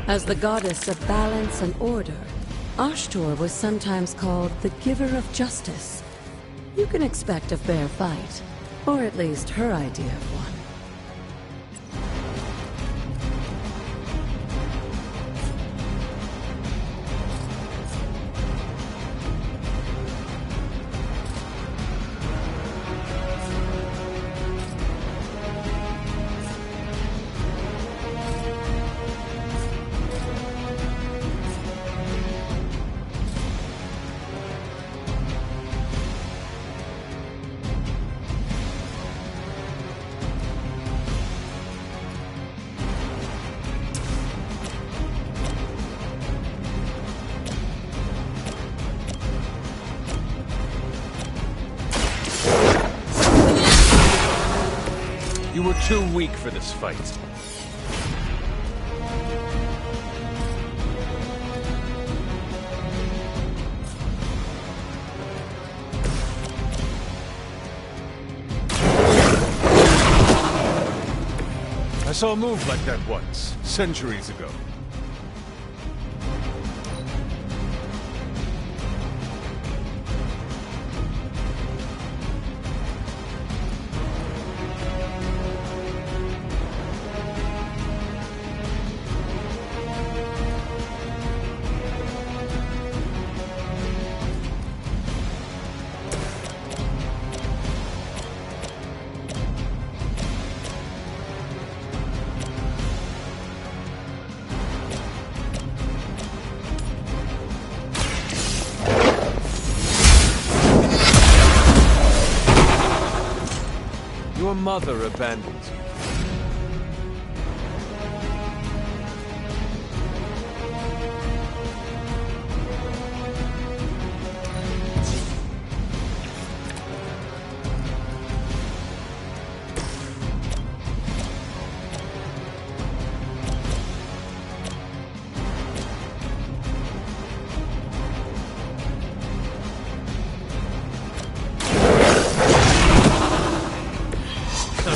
As the goddess of balance and order, Ashtor was sometimes called the giver of justice. You can expect a fair fight, or at least her idea of one. You were too weak for this fight. I saw a move like that once, centuries ago. Your mother abandoned you.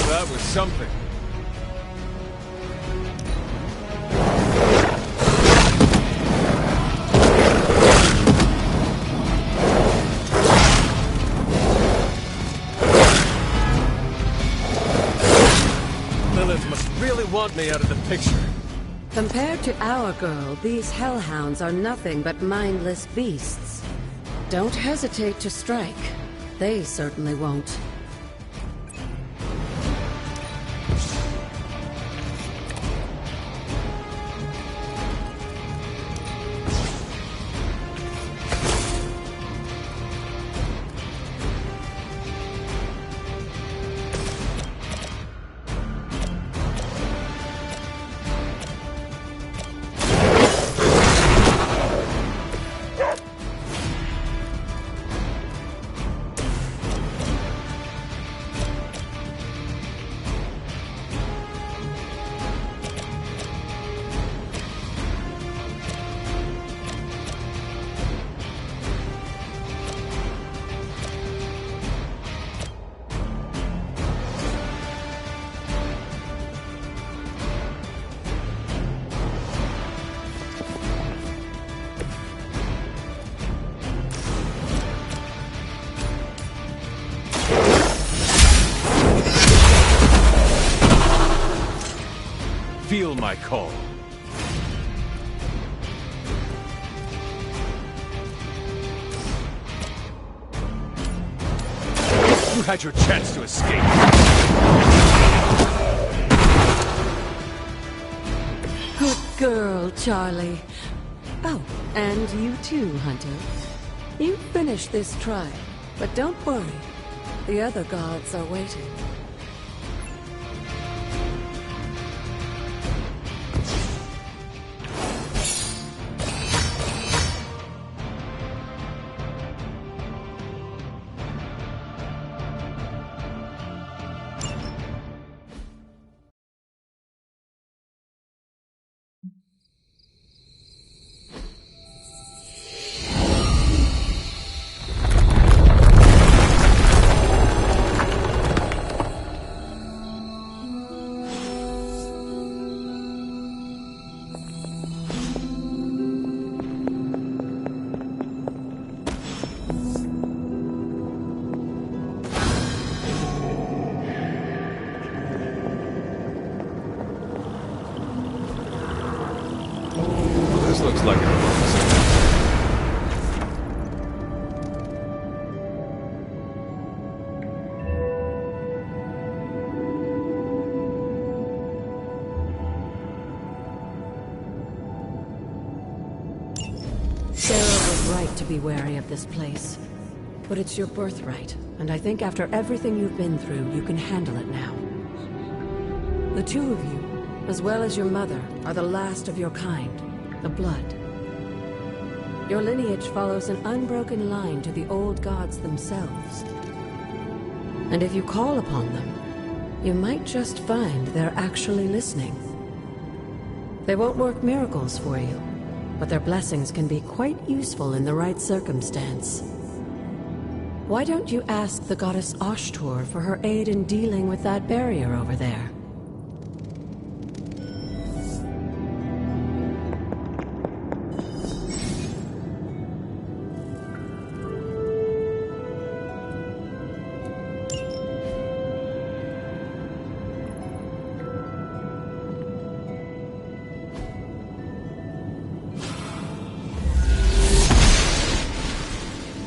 That was something. Lilith must really want me out of the picture. Compared to our girl, these hellhounds are nothing but mindless beasts. Don't hesitate to strike. They certainly won't. Feel my call. You had your chance to escape. Good girl, Charlie. Oh, and you too, Hunter. You finished this trial, but don't worry. The other gods are waiting. to be wary of this place. But it's your birthright, and I think after everything you've been through, you can handle it now. The two of you, as well as your mother, are the last of your kind, the Blood. Your lineage follows an unbroken line to the old gods themselves. And if you call upon them, you might just find they're actually listening. They won't work miracles for you, but their blessings can be quite useful in the right circumstance. Why don't you ask the goddess Ashtur for her aid in dealing with that barrier over there?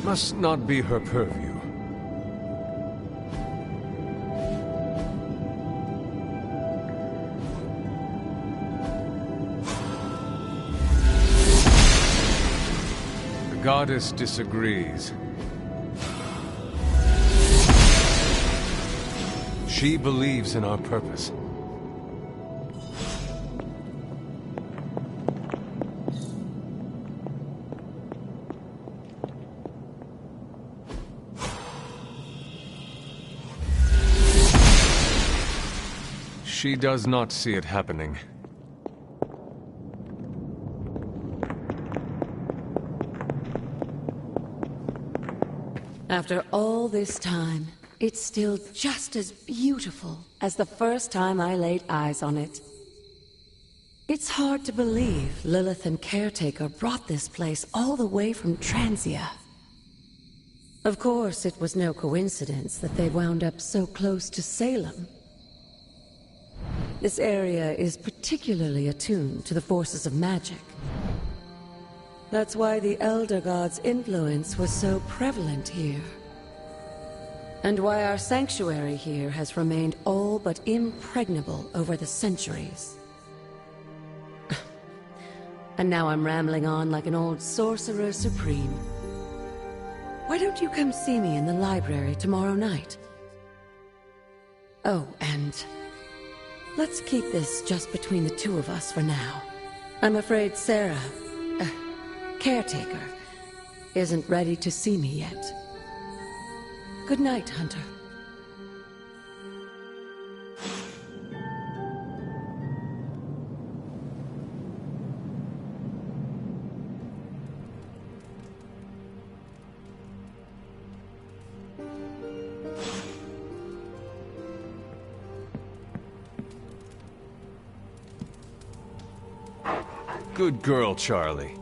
Must not be her purview. The goddess disagrees. She believes in our purpose. She does not see it happening. After all this time, it's still just as beautiful as the first time I laid eyes on it. It's hard to believe Lilith and Caretaker brought this place all the way from Transia. Of course, it was no coincidence that they wound up so close to Salem. This area is particularly attuned to the forces of magic. That's why the Elder God's influence was so prevalent here. And why our sanctuary here has remained all but impregnable over the centuries. And now I'm rambling on like an old sorcerer supreme. Why don't you come see me in the library tomorrow night? Oh, and let's keep this just between the two of us for now. I'm afraid Sarah, Caretaker, isn't ready to see me yet. Good night, Hunter. Good girl, Charlie.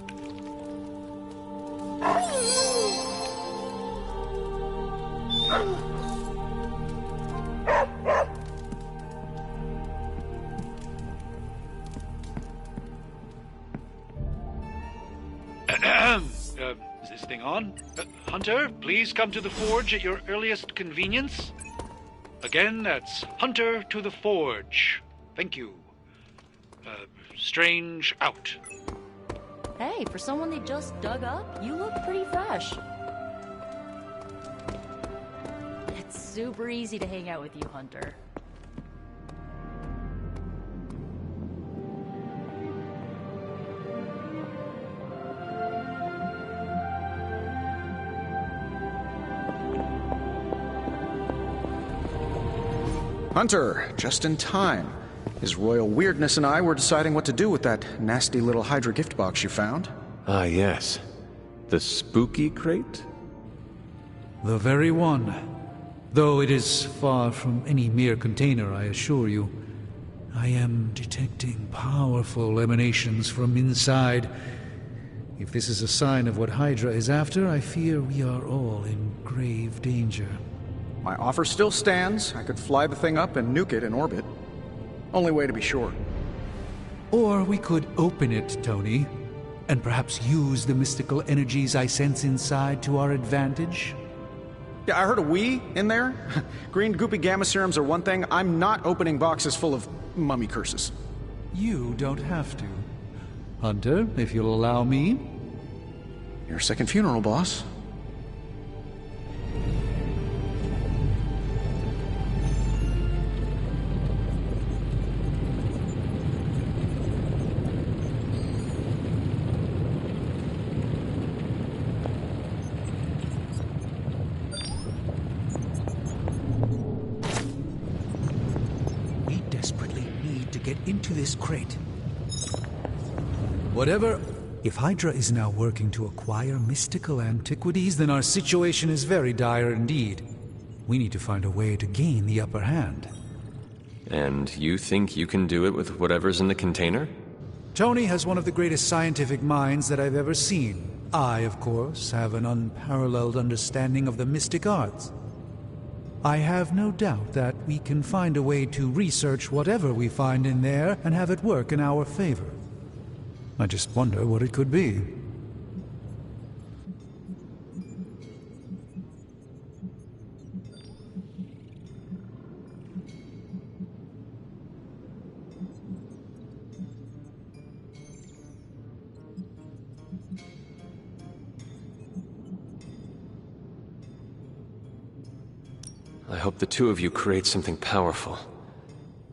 Is this thing on? Hunter, please come to the forge at your earliest convenience. Again, that's Hunter to the forge. Thank you. Strange out. Hey, for someone they just dug up, you look pretty fresh. It's super easy to hang out with you, Hunter. Hunter, just in time. His royal weirdness and I were deciding what to do with that nasty little Hydra gift box you found. Ah, yes. The spooky crate? The very one. Though it is far from any mere container, I assure you. I am detecting powerful emanations from inside. If this is a sign of what Hydra is after, I fear we are all in grave danger. My offer still stands. I could fly the thing up and nuke it in orbit. Only way to be sure. Or we could open it, Tony, and perhaps use the mystical energies I sense inside to our advantage. Yeah, I heard a we in there. Green goopy gamma serums are one thing. I'm not opening boxes full of mummy curses. You don't have to. Hunter, if you'll allow me. Your second funeral, boss. We desperately need to get into this crate. Whatever... If Hydra is now working to acquire mystical antiquities, then our situation is very dire indeed. We need to find a way to gain the upper hand. And you think you can do it with whatever's in the container? Tony has one of the greatest scientific minds that I've ever seen. I, of course, have an unparalleled understanding of the mystic arts. I have no doubt that we can find a way to research whatever we find in there and have it work in our favor. I just wonder what it could be. I hope the two of you create something powerful.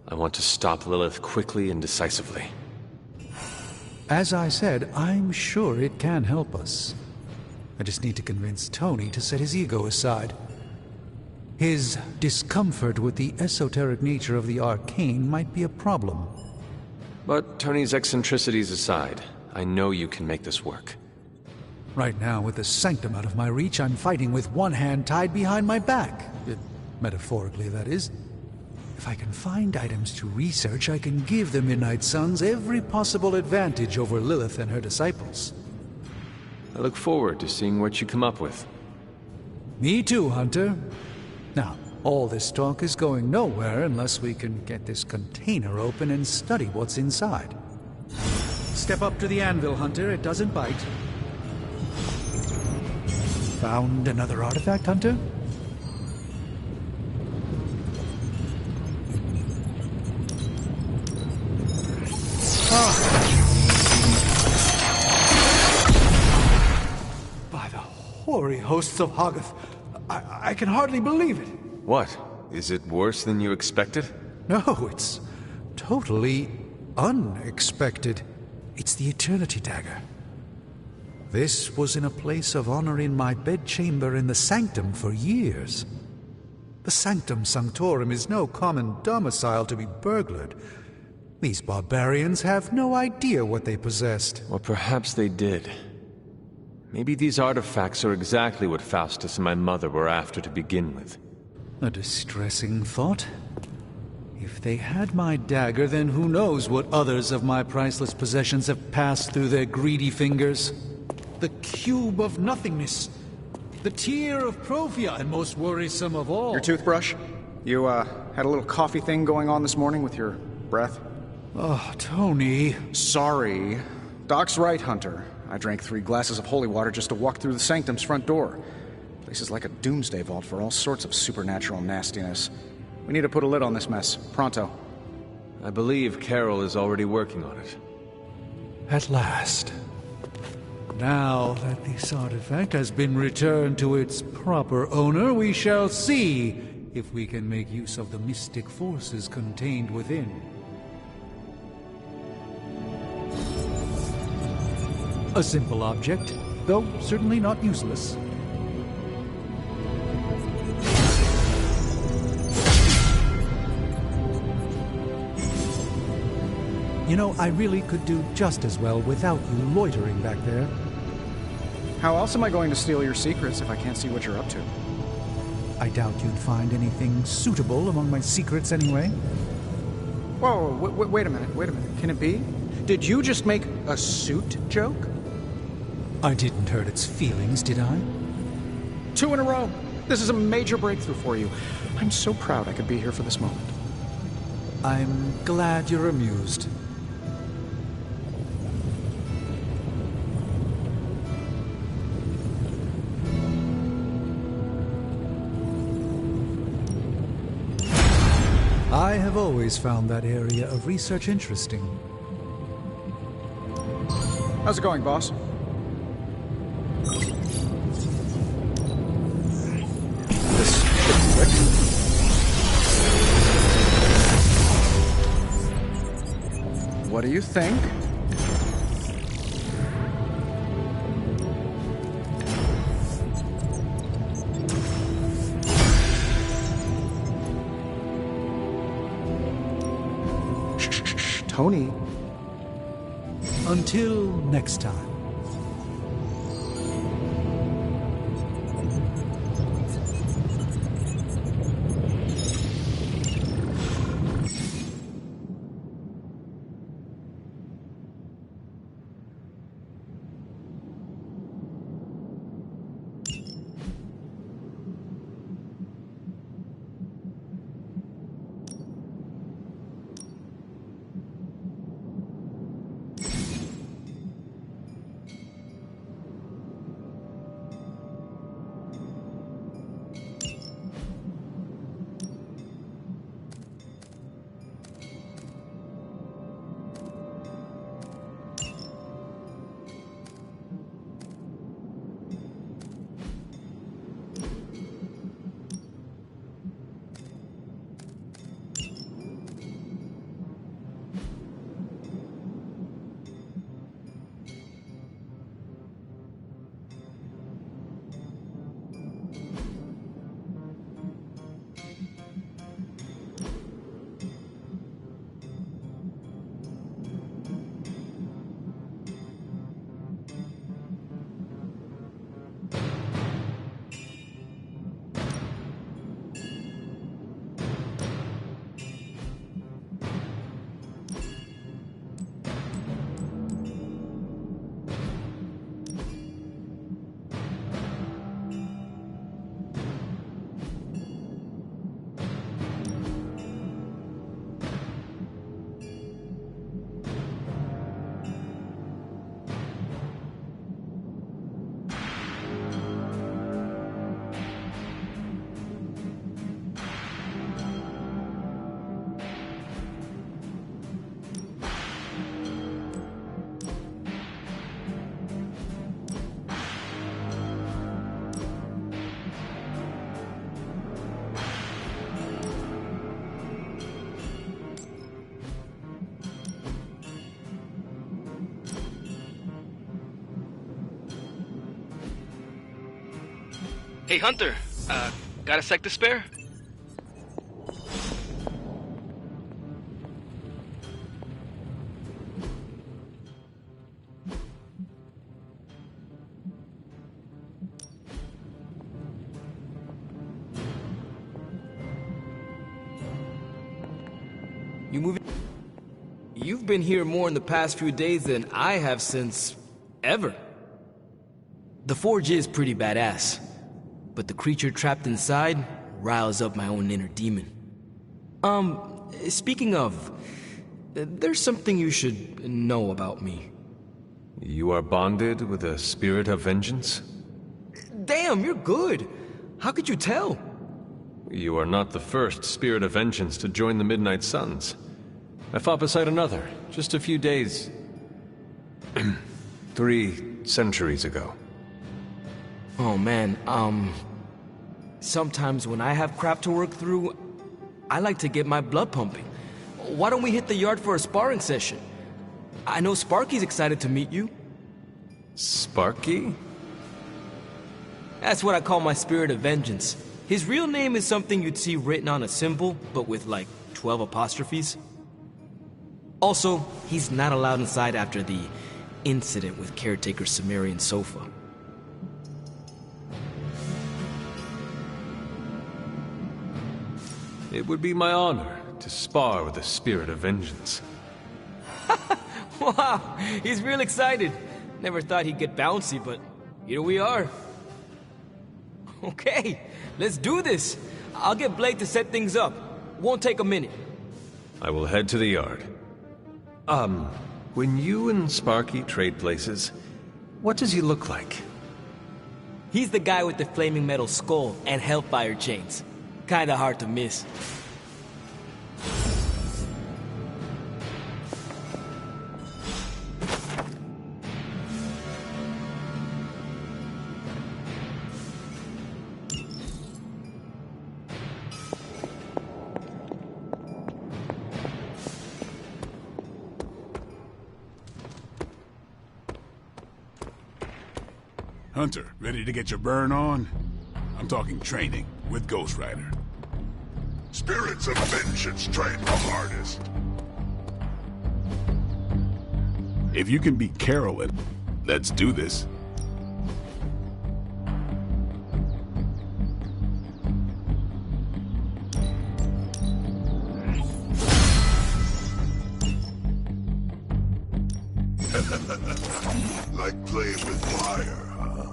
I want to stop Lilith quickly and decisively. As I said, I'm sure it can help us. I just need to convince Tony to set his ego aside. His discomfort with the esoteric nature of the arcane might be a problem. But Tony's eccentricities aside, I know you can make this work. Right now, with the sanctum out of my reach, I'm fighting with one hand tied behind my back. Metaphorically, that is. If I can find items to research, I can give the Midnight Suns every possible advantage over Lilith and her disciples. I look forward to seeing what you come up with. Me too, Hunter. Now, all this talk is going nowhere unless we can get this container open and study what's inside. Step up to the anvil, Hunter. It doesn't bite. Found another artifact, Hunter? By the hoary hosts of Hoggoth, I can hardly believe it. What? Is it worse than you expected? No, it's totally unexpected. It's the Eternity Dagger. This was in a place of honor in my bedchamber in the Sanctum for years. The Sanctum Sanctorum is no common domicile to be burglared. These barbarians have no idea what they possessed. Or perhaps they did. Maybe these artifacts are exactly what Faustus and my mother were after to begin with. A distressing thought. If they had my dagger, then who knows what others of my priceless possessions have passed through their greedy fingers. The cube of nothingness. The tear of Profia, and most worrisome of all... Your toothbrush? You, had a little coffee thing going on this morning with your breath? Oh, Tony. Sorry. Doc's right, Hunter. I drank 3 glasses of holy water just to walk through the Sanctum's front door. Place is like a doomsday vault for all sorts of supernatural nastiness. We need to put a lid on this mess. Pronto. I believe Carol is already working on it. At last. Now that this artifact has been returned to its proper owner, we shall see if we can make use of the mystic forces contained within. A simple object, though certainly not useless. You know, I really could do just as well without you loitering back there. How else am I going to steal your secrets if I can't see what you're up to? I doubt you'd find anything suitable among my secrets anyway. Whoa, wait a minute. Can it be? Did you just make a suit joke? I didn't hurt its feelings, did I? 2 in a row. This is a major breakthrough for you. I'm so proud I could be here for this moment. I'm glad you're amused. I have always found that area of research interesting. How's it going, boss? What do you think? Shh, Tony. Until next time. Hey, Hunter. Got a sec to spare? You've been here more in the past few days than I have since... ever. The forge is pretty badass, but the creature trapped inside riles up my own inner demon. Speaking of, there's something you should know about me. You are bonded with a spirit of vengeance? Damn, you're good. How could you tell? You are not the first spirit of vengeance to join the Midnight Suns. I fought beside another, just a few days... 3 centuries ago. Oh man, sometimes when I have crap to work through, I like to get my blood pumping. Why don't we hit the yard for a sparring session? I know Sparky's excited to meet you. Sparky? That's what I call my spirit of vengeance. His real name is something you'd see written on a symbol, but with like 12 apostrophes. Also, he's not allowed inside after the incident with caretaker Sumerian's sofa. It would be my honor to spar with the spirit of vengeance. Wow, he's real excited. Never thought he'd get bouncy, but here we are. Okay, let's do this. I'll get Blake to set things up. Won't take a minute. I will head to the yard. When you and Sparky trade places, what does he look like? He's the guy with the flaming metal skull and hellfire chains. Kinda hard to miss. Hunter, ready to get your burn on? I'm talking training with Ghost Rider. Spirits of vengeance train the hardest. If you can beat Carolyn, let's do this. Like playing with fire, huh?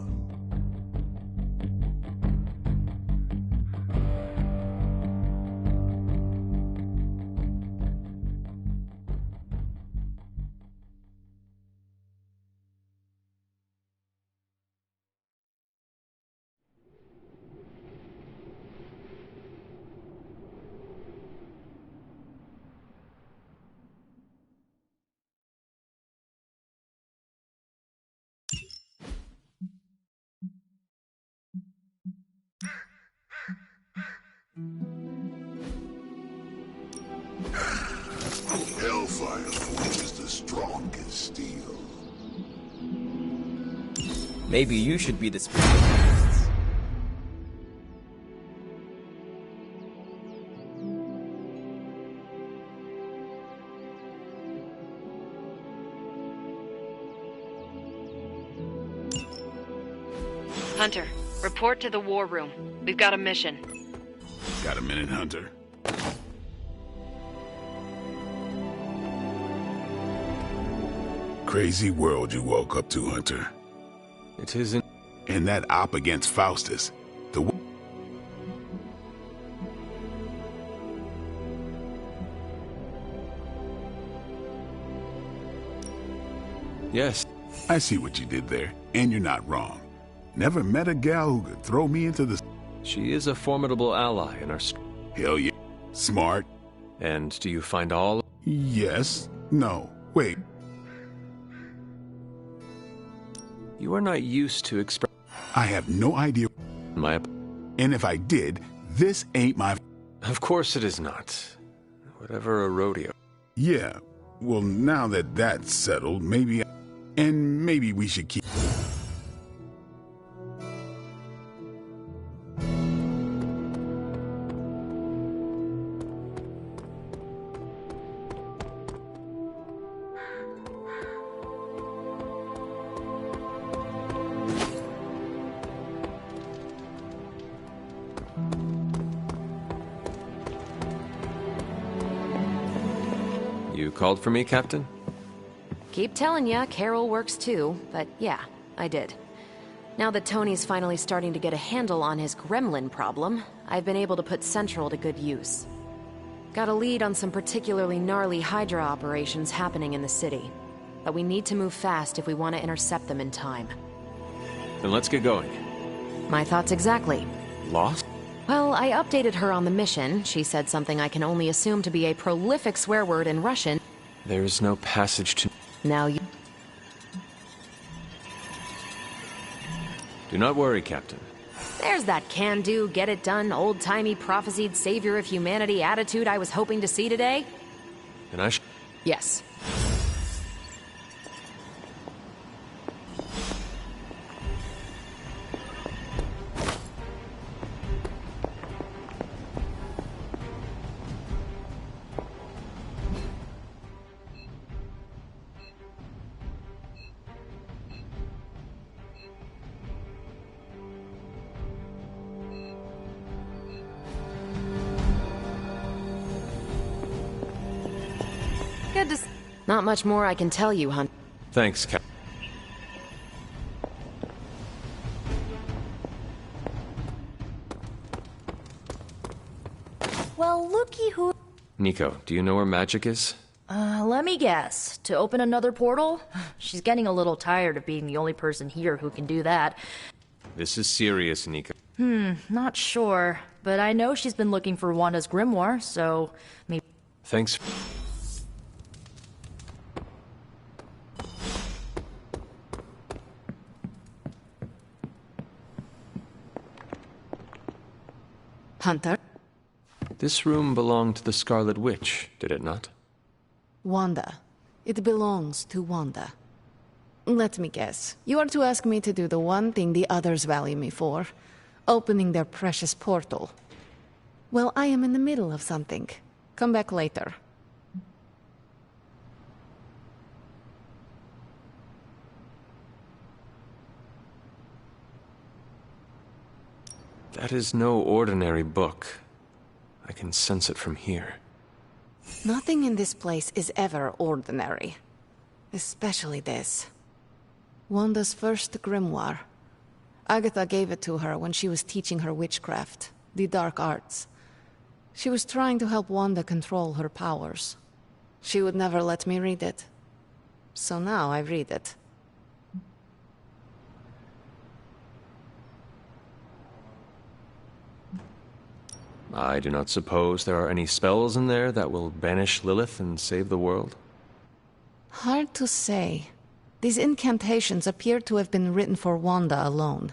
Hellfire forges the strongest steel. Maybe you should be the spirit of vengeance. Hunter, report to the war room. We've got a mission. Got a minute, Hunter? Crazy world you woke up to, Hunter. It isn't. And that op against Faustus. Yes. I see what you did there, and you're not wrong. Never met a gal who could throw me into the... She is a formidable ally in our... Hell yeah. Smart. And do you find all... Yes. No. Wait. You are not used to express... I have no idea... And if I did, this ain't my... Of course it is not. Whatever a rodeo. Yeah. Well, now that that's settled, maybe... And maybe we should keep... You called for me, Captain? Keep telling ya, Carol works too, but yeah, I did. Now that Tony's finally starting to get a handle on his gremlin problem, I've been able to put Central to good use. Got a lead on some particularly gnarly Hydra operations happening in the city. But we need to move fast if we want to intercept them in time. Then let's get going. My thoughts exactly. Lost? Well, I updated her on the mission. She said something I can only assume to be a prolific swear word in Russian. There's no passage to... Now you... Do not worry, Captain. There's that can-do, get-it-done, old-timey prophesied savior of humanity attitude I was hoping to see today. And I Yes. Good to... Not much more I can tell you, Hunt. Thanks, Cap. Well, looky who... Nico, do you know where magic is? Let me guess. To open another portal? She's getting a little tired of being the only person here who can do that. This is serious, Nico. Not sure. But I know she's been looking for Wanda's grimoire, so maybe... Thanks. Hunter? This room belonged to the Scarlet Witch, did it not? Wanda. It belongs to Wanda. Let me guess. You are to ask me to do the one thing the others value me for. Opening their precious portal. Well, I am in the middle of something. Come back later. That is no ordinary book. I can sense it from here. Nothing in this place is ever ordinary. Especially this. Wanda's first grimoire. Agatha gave it to her when she was teaching her witchcraft, the dark arts. She was trying to help Wanda control her powers. She would never let me read it. So now I read it. I do not suppose there are any spells in there that will banish Lilith and save the world? Hard to say. These incantations appear to have been written for Wanda alone.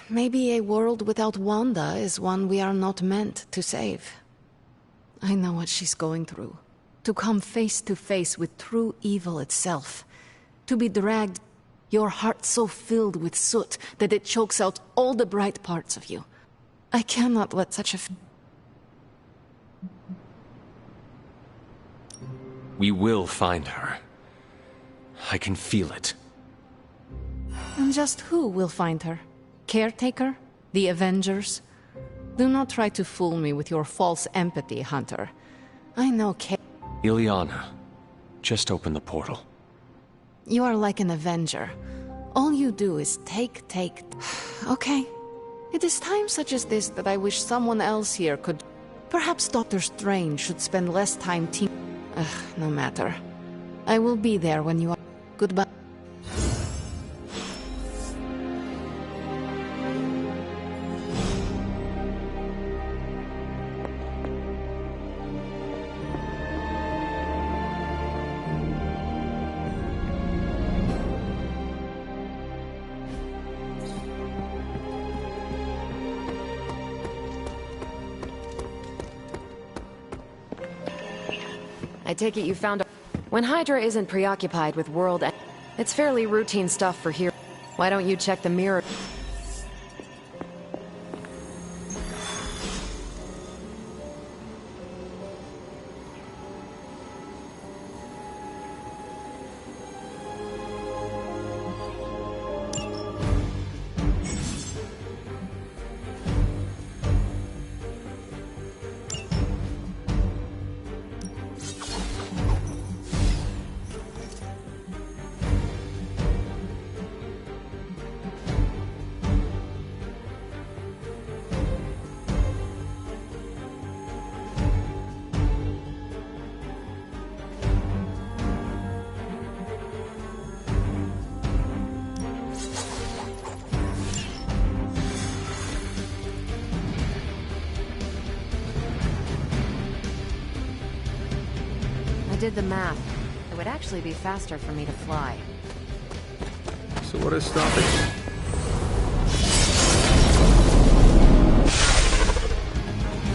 Maybe a world without Wanda is one we are not meant to save. I know what she's going through. To come face to face with true evil itself. To be dragged, your heart so filled with soot that it chokes out all the bright parts of you. I cannot let such a... We will find her. I can feel it. And just who will find her? Caretaker? The Avengers? Do not try to fool me with your false empathy, Hunter. I know Ileana, just open the portal. You are like an Avenger. All you do is take... Okay. It is times such as this that I wish someone else here could... Perhaps Doctor Strange should spend less time no matter. I will be there when you are... Goodbye. I take it you found a... When Hydra isn't preoccupied with world... It's fairly routine stuff for here. Why don't you check the mirror? Did the math. It would actually be faster for me to fly. So what is stopping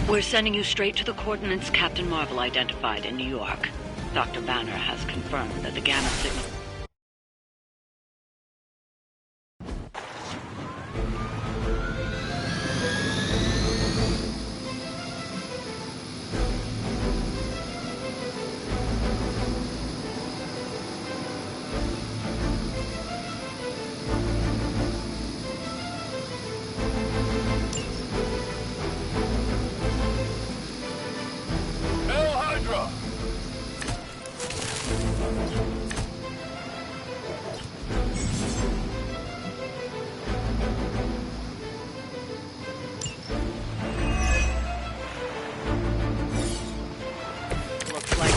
you? We're sending you straight to the coordinates Captain Marvel identified in New York. Dr. Banner has confirmed that the gamma signal...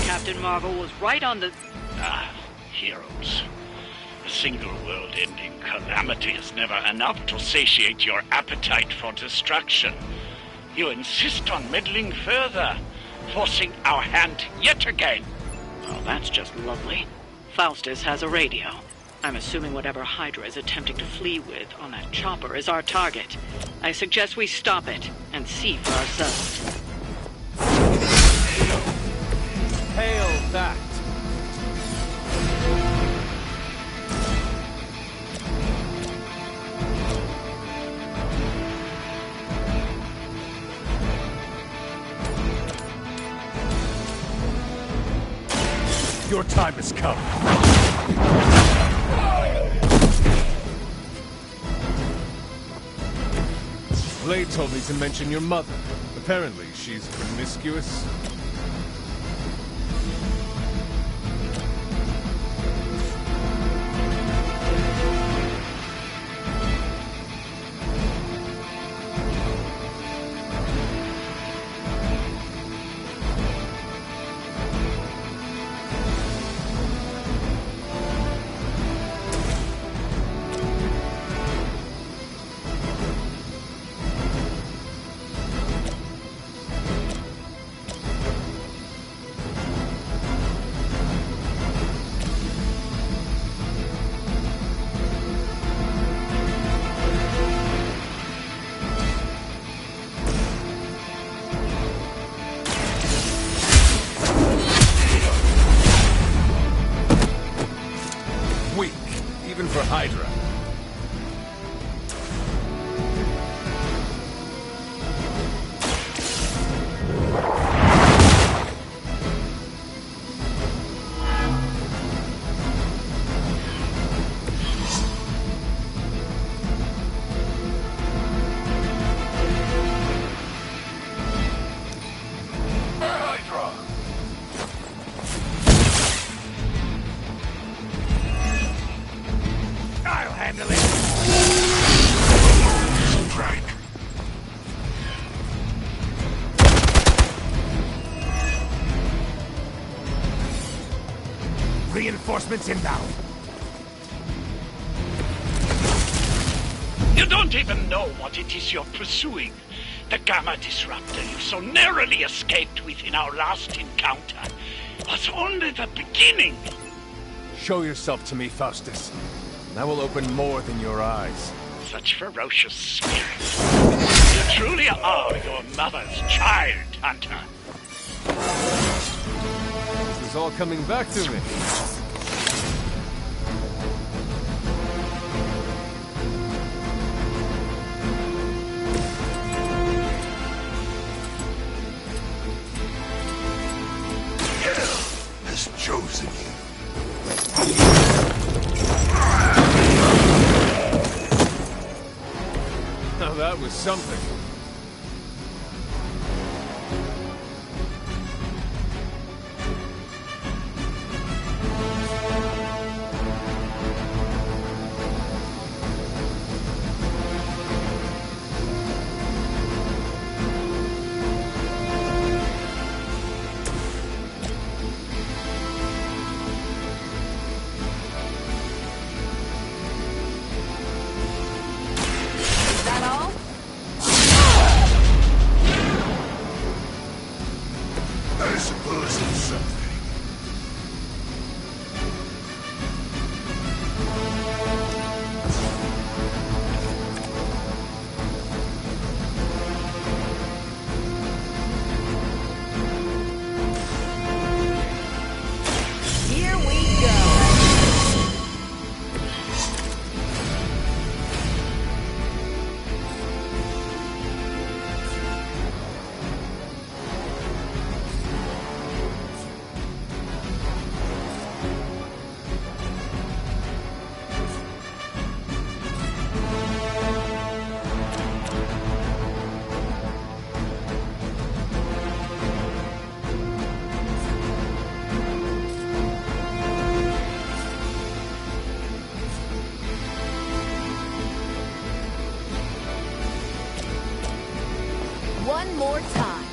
Captain Marvel was right on the... Heroes. A single world-ending calamity is never enough to satiate your appetite for destruction. You insist on meddling further, forcing our hand yet again. Well, that's just lovely. Faustus has a radio. I'm assuming whatever Hydra is attempting to flee with on that chopper is our target. I suggest we stop it and see for ourselves. Hail that! Your time has come. Blade told me to mention your mother. Apparently, she's promiscuous. Weak, even for Hydra. Reinforcements inbound. You don't even know what it is you're pursuing. The Gamma Disruptor you so narrowly escaped with in our last encounter was only the beginning. Show yourself to me, Faustus, and I will open more than your eyes. Such ferocious spirit. You truly are your mother's child, Hunter. This is all coming back to me. Has chosen you. Now that was something. I suppose it's something. Here we go. One more time.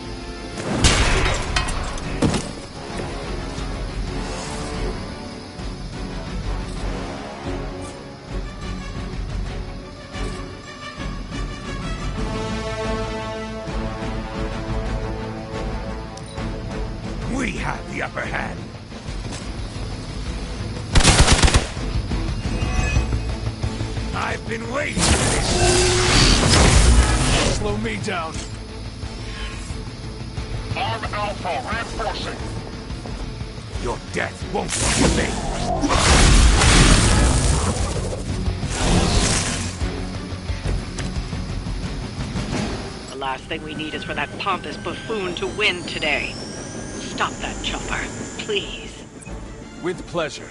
We have the upper hand. I've been waiting for this. Slow me down. Arm Alpha reinforcing. Your death won't be in vain. The last thing we need is for that pompous buffoon to win today. Stop that chopper, please. With pleasure.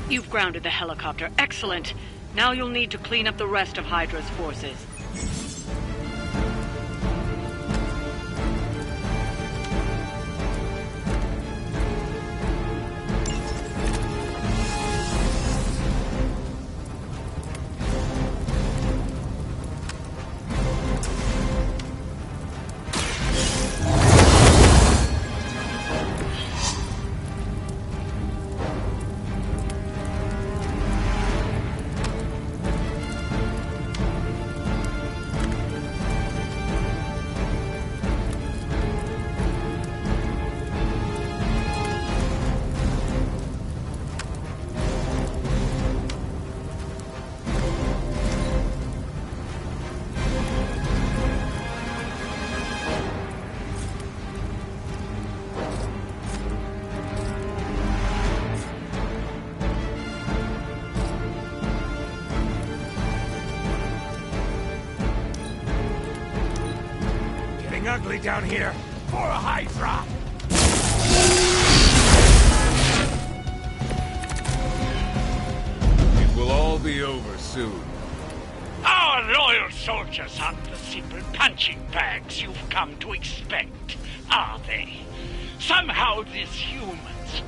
You've grounded the helicopter. Excellent. Now you'll need to clean up the rest of Hydra's forces. Ugly down here for a Hydra! It will all be over soon. Our loyal soldiers aren't the simple punching bags you've come to expect, are they? Somehow these humans,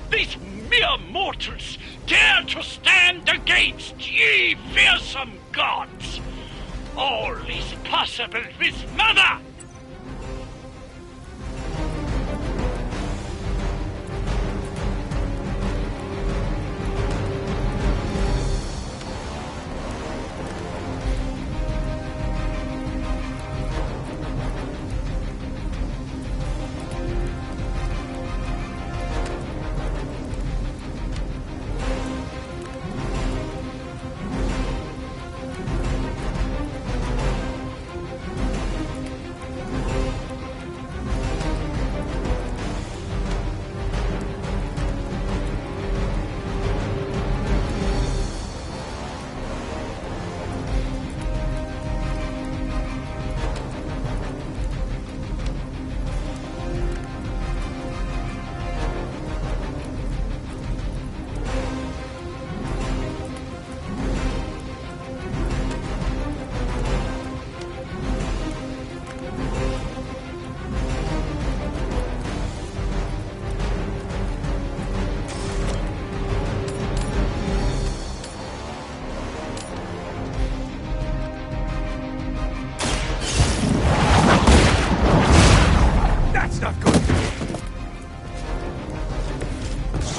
these mere mortals, dare to stand against ye fearsome gods! All is possible with Mother!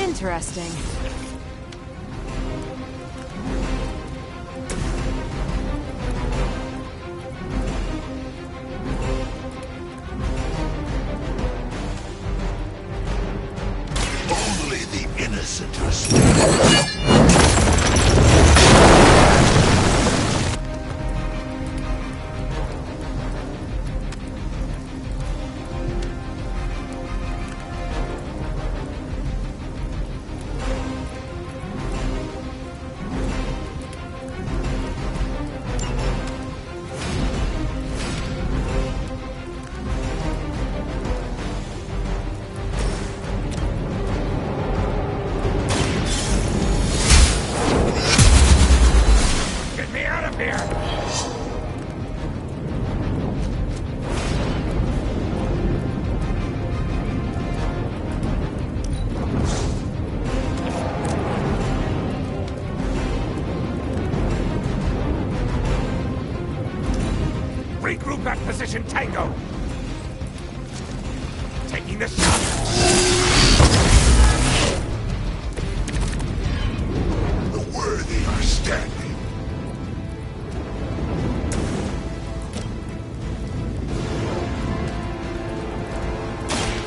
Interesting. Only the innocent are spared. Group at position Tango. Taking the shot. The worthy are standing.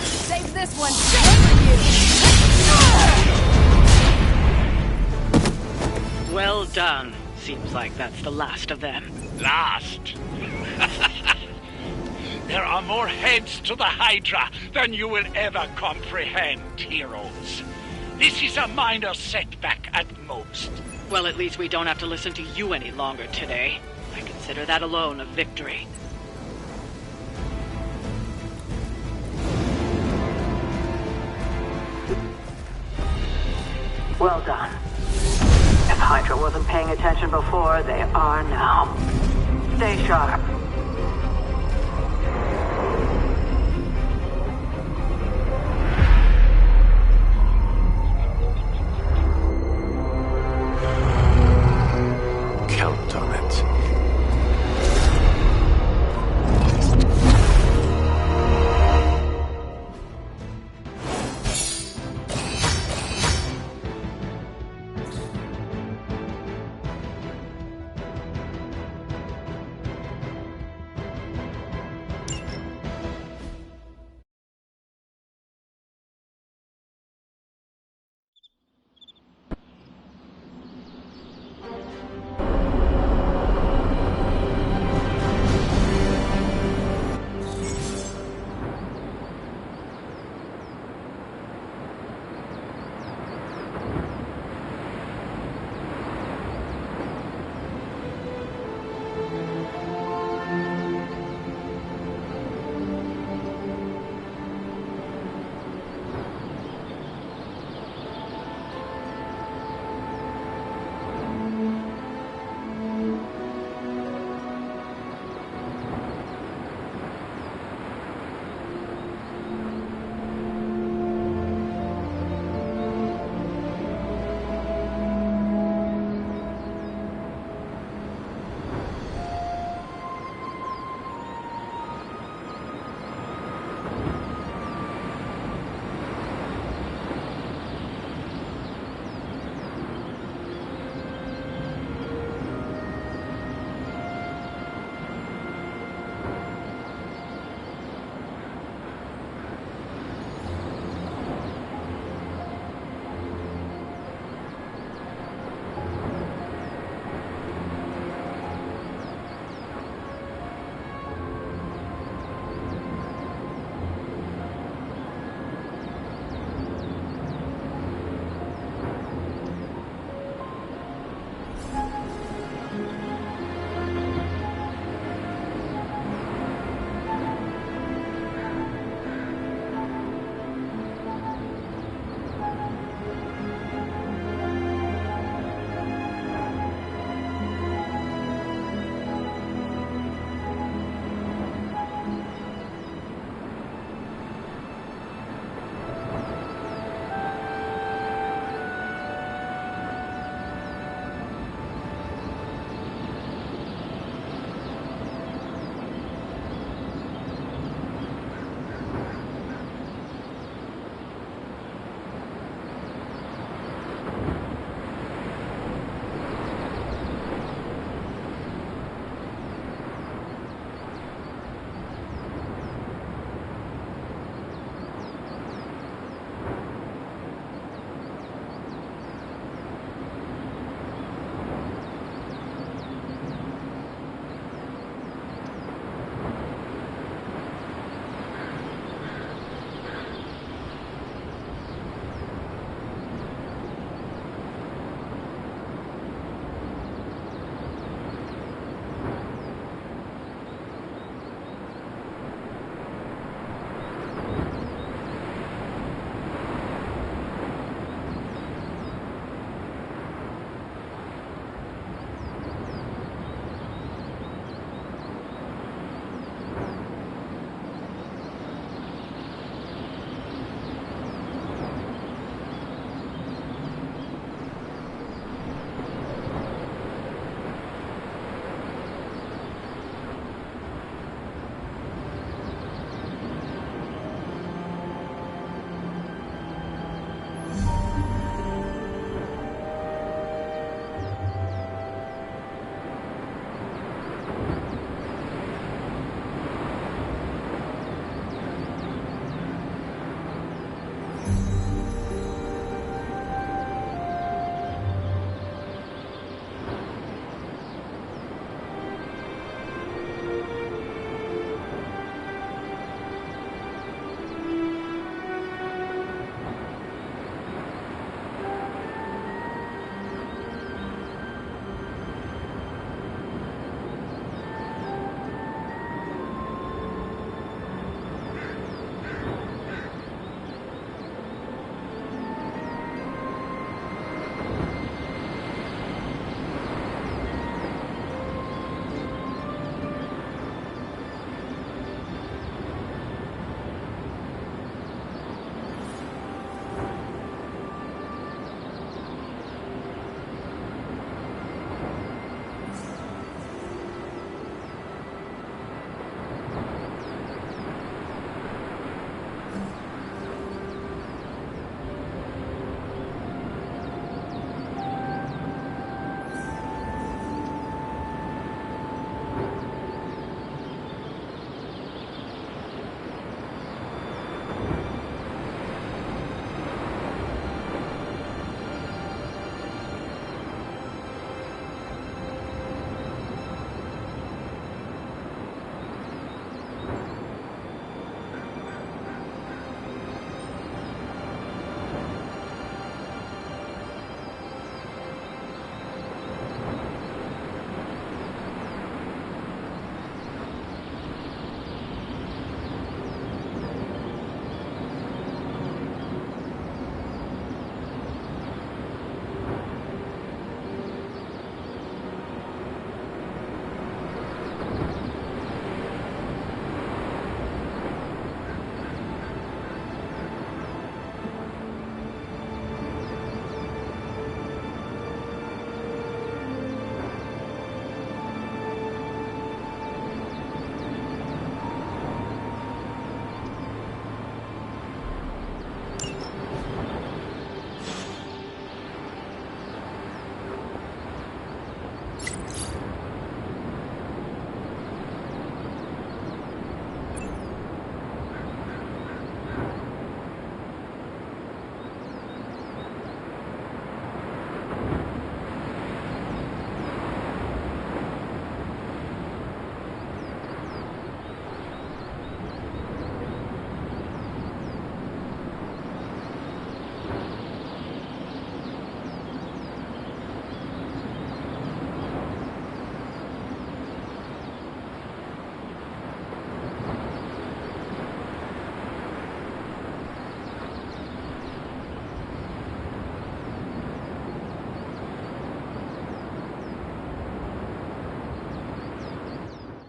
Save this one just for you! Well done. Seems like that's the last of them. Last? There are more heads to the Hydra than you will ever comprehend, heroes. This is a minor setback at most. Well, at least we don't have to listen to you any longer today. I consider that alone a victory. Well done. If Hydra wasn't paying attention before, they are now. Stay sharp. Count on it.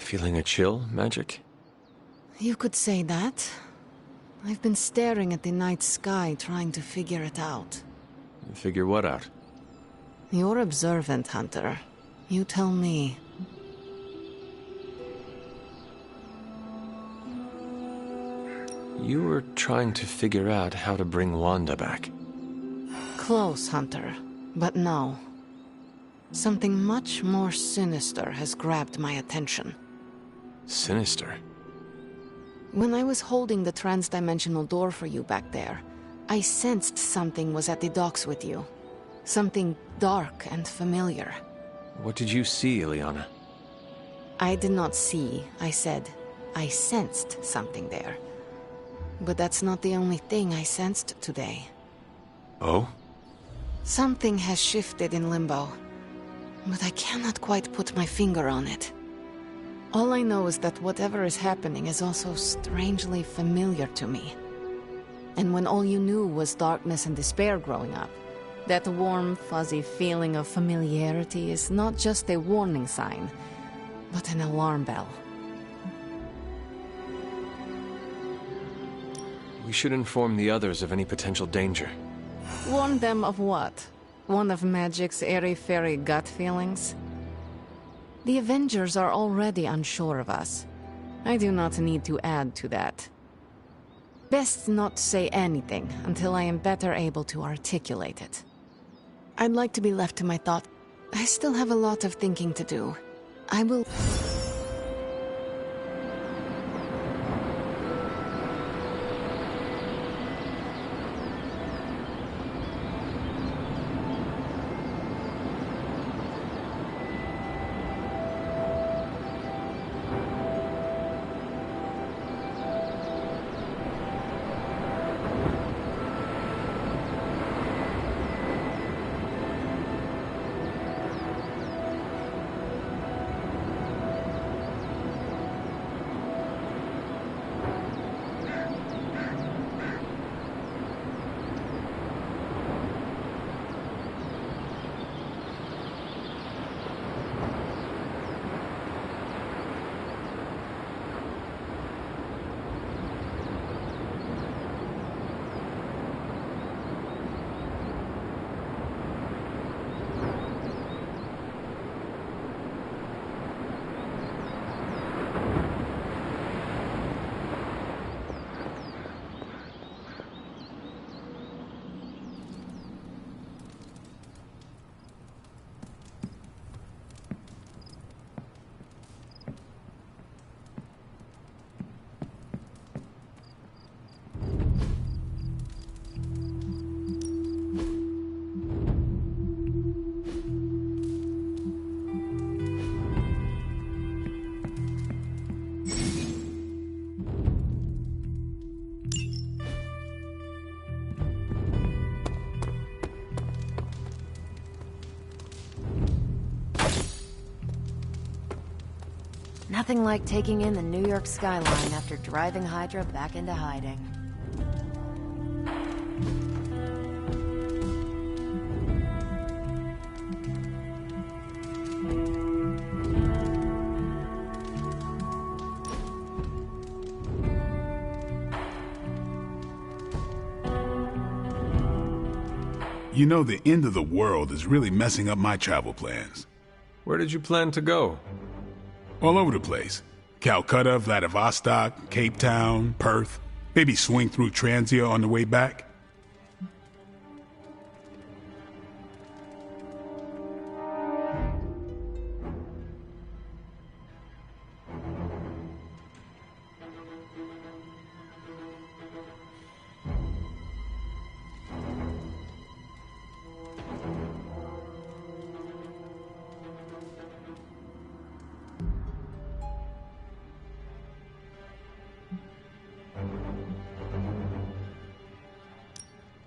Feeling a chill, Magic? You could say that. I've been staring at the night sky, trying to figure it out. Figure what out? You're observant, Hunter. You tell me. You were trying to figure out how to bring Wanda back. Close, Hunter. But no. Something much more sinister has grabbed my attention. Sinister? When I was holding the trans-dimensional door for you back there, I sensed something was at the docks with you. Something dark and familiar. What did you see, Ileana? I did not see, I said. I sensed something there. But that's not the only thing I sensed today. Oh? Something has shifted in Limbo, but I cannot quite put my finger on it. All I know is that whatever is happening is also strangely familiar to me. And when all you knew was darkness and despair growing up, that warm, fuzzy feeling of familiarity is not just a warning sign, but an alarm bell. We should inform the others of any potential danger. Warn them of what? One of Magic's airy-fairy gut feelings? The Avengers are already unsure of us. I do not need to add to that. Best not say anything until I am better able to articulate it. I'd like to be left to my thoughts. I still have a lot of thinking to do. I will... Nothing like taking in the New York skyline after driving Hydra back into hiding. You know, the end of the world is really messing up my travel plans. Where did you plan to go? All over the place. Calcutta, Vladivostok, Cape Town, Perth. Maybe swing through Transia on the way back.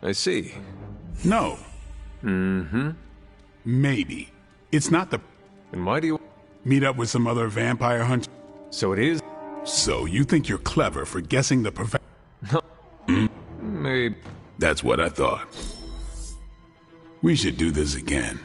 I see. No. Mm-hmm. Maybe. It's not the... And why do you... Meet up with some other vampire hunters? So it is... So you think you're clever for guessing the perfect... Maybe... That's what I thought. We should do this again.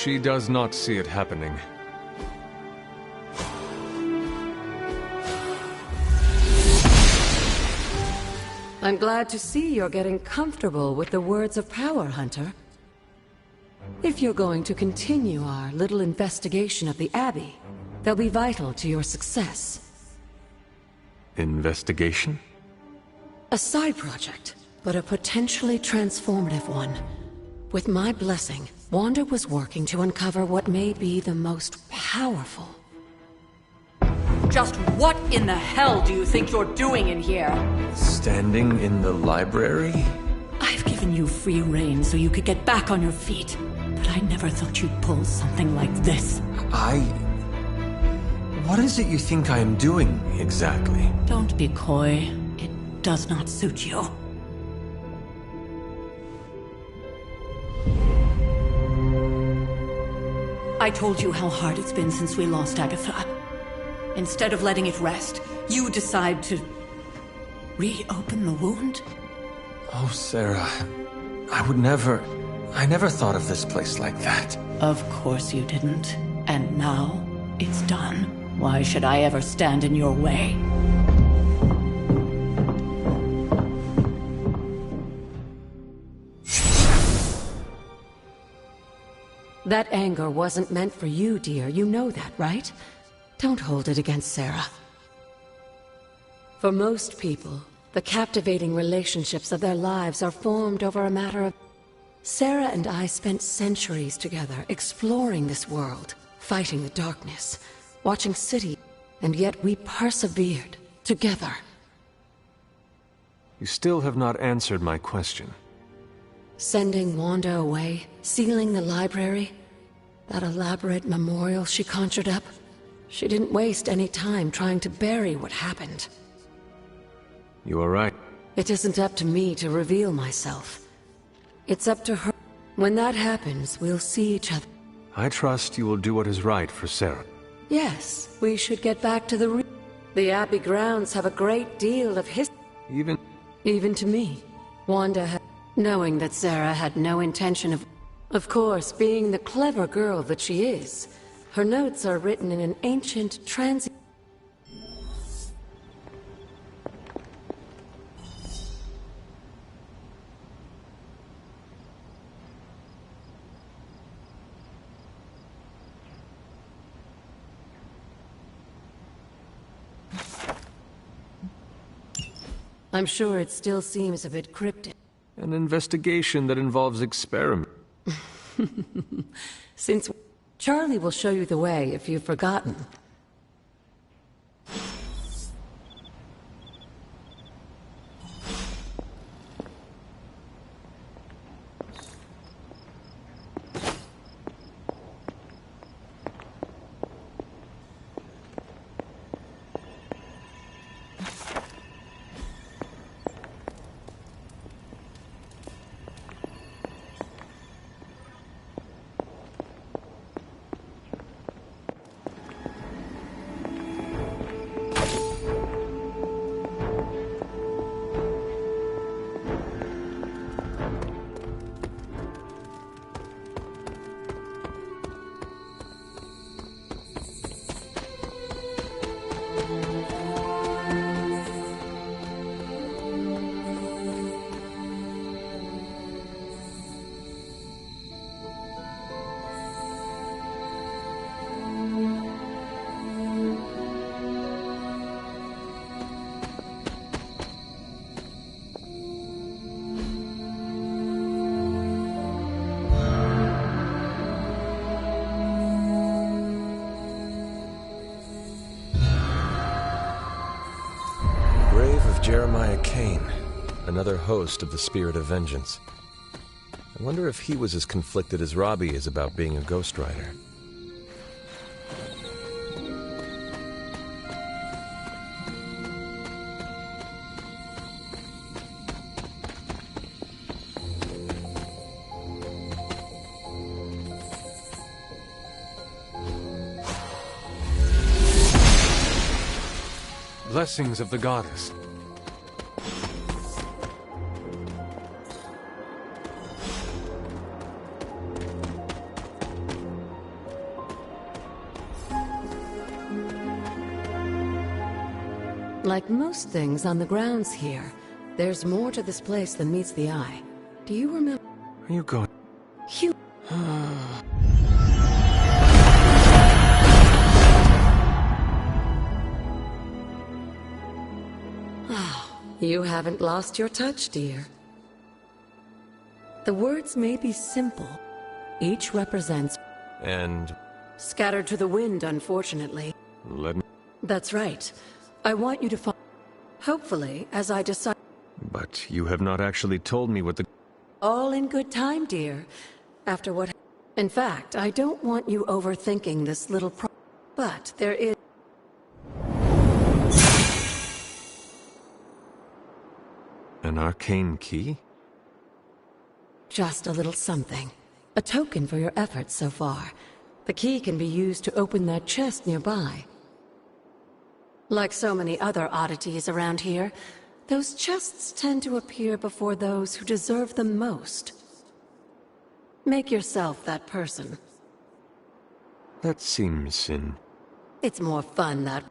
She does not see it happening. I'm glad to see you're getting comfortable with the words of power, Hunter. If you're going to continue our little investigation of the Abbey, they'll be vital to your success. Investigation? A side project, but a potentially transformative one. With my blessing, Wanda was working to uncover what may be the most powerful. Just what in the hell do you think you're doing in here? Standing in the library? I've given you free rein so you could get back on your feet. But I never thought you'd pull something like this. What is it you think I am doing, exactly? Don't be coy. It does not suit you. I told you how hard it's been since we lost Agatha. Instead of letting it rest, you decide to reopen the wound? Oh, Sarah, I never thought of this place like that. Of course you didn't. And now, it's done. Why should I ever stand in your way? That anger wasn't meant for you, dear. You know that, right? Don't hold it against Sarah. For most people, the captivating relationships of their lives are formed over a matter of... Sarah and I spent centuries together, exploring this world, fighting the darkness, watching cities, and yet we persevered, together. You still have not answered my question. Sending Wanda away, sealing the library, that elaborate memorial she conjured up, she didn't waste any time trying to bury what happened. You are right. It isn't up to me to reveal myself. It's up to her. When that happens, we'll see each other. I trust you will do what is right for Sarah. Yes, we should get back to the Abbey grounds have a great deal of history. Even to me. Wanda had... Knowing that Sarah had no intention of... Of course, being the clever girl that she is, her notes are written in an ancient I'm sure it still seems a bit cryptic. An investigation that involves experiment. Since Charlie will show you the way if you've forgotten. Jeremiah Kane, another host of the Spirit of Vengeance. I wonder if he was as conflicted as Robbie is about being a Ghost Rider. Blessings of the Goddess. Like most things on the grounds here, there's more to this place than meets the eye. Do you remember? Are you going? You... You haven't lost your touch, dear. The words may be simple. Each represents... And... Scattered to the wind, unfortunately. Let me... That's right. I want you to find... Hopefully, as I decide... But you have not actually told me what the... All in good time, dear. After what... In fact, I don't want you overthinking this little But there is... An arcane key? Just a little something. A token for your efforts so far. The key can be used to open that chest nearby. Like so many other oddities around here, those chests tend to appear before those who deserve them most. Make yourself that person. That seems It's more fun that...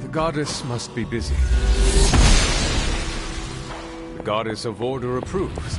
The goddess must be busy. The goddess of order approves.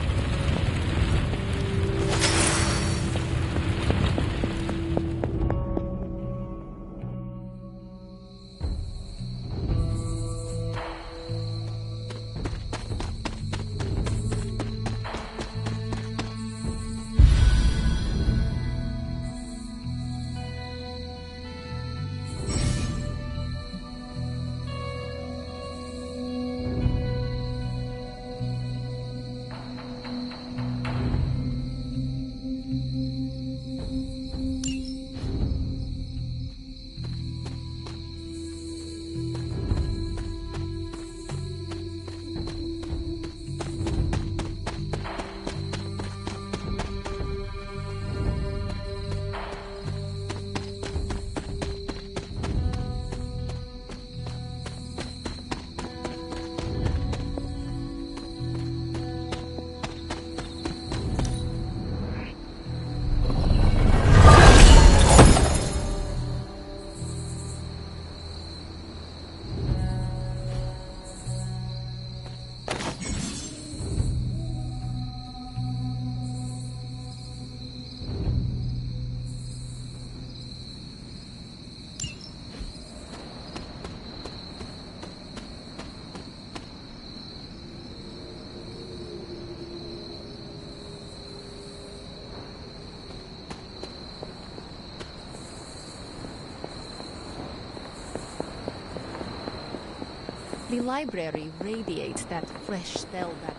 The library radiates that fresh smell that...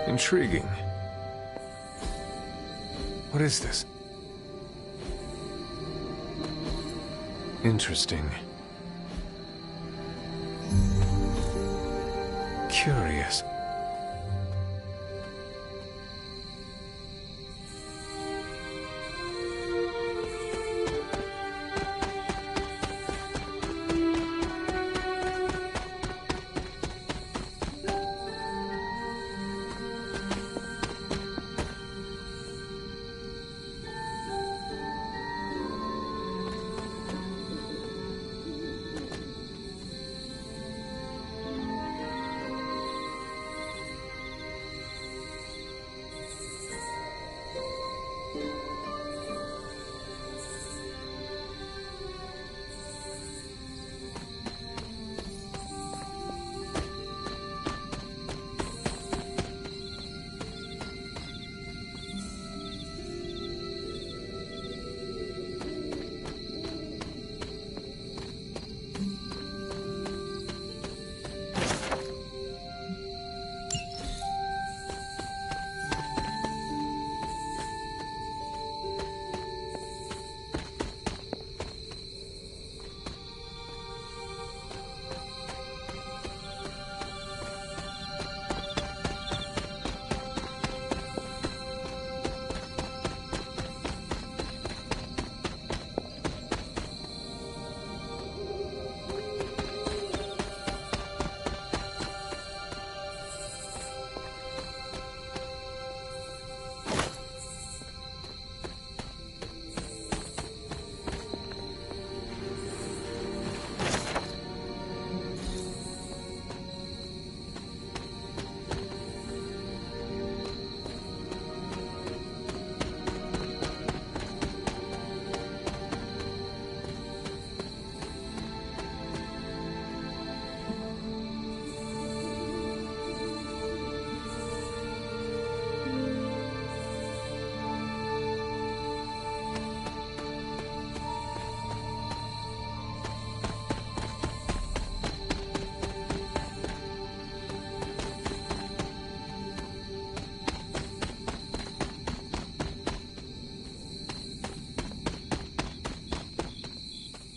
Intriguing. What is this? Interesting. curious.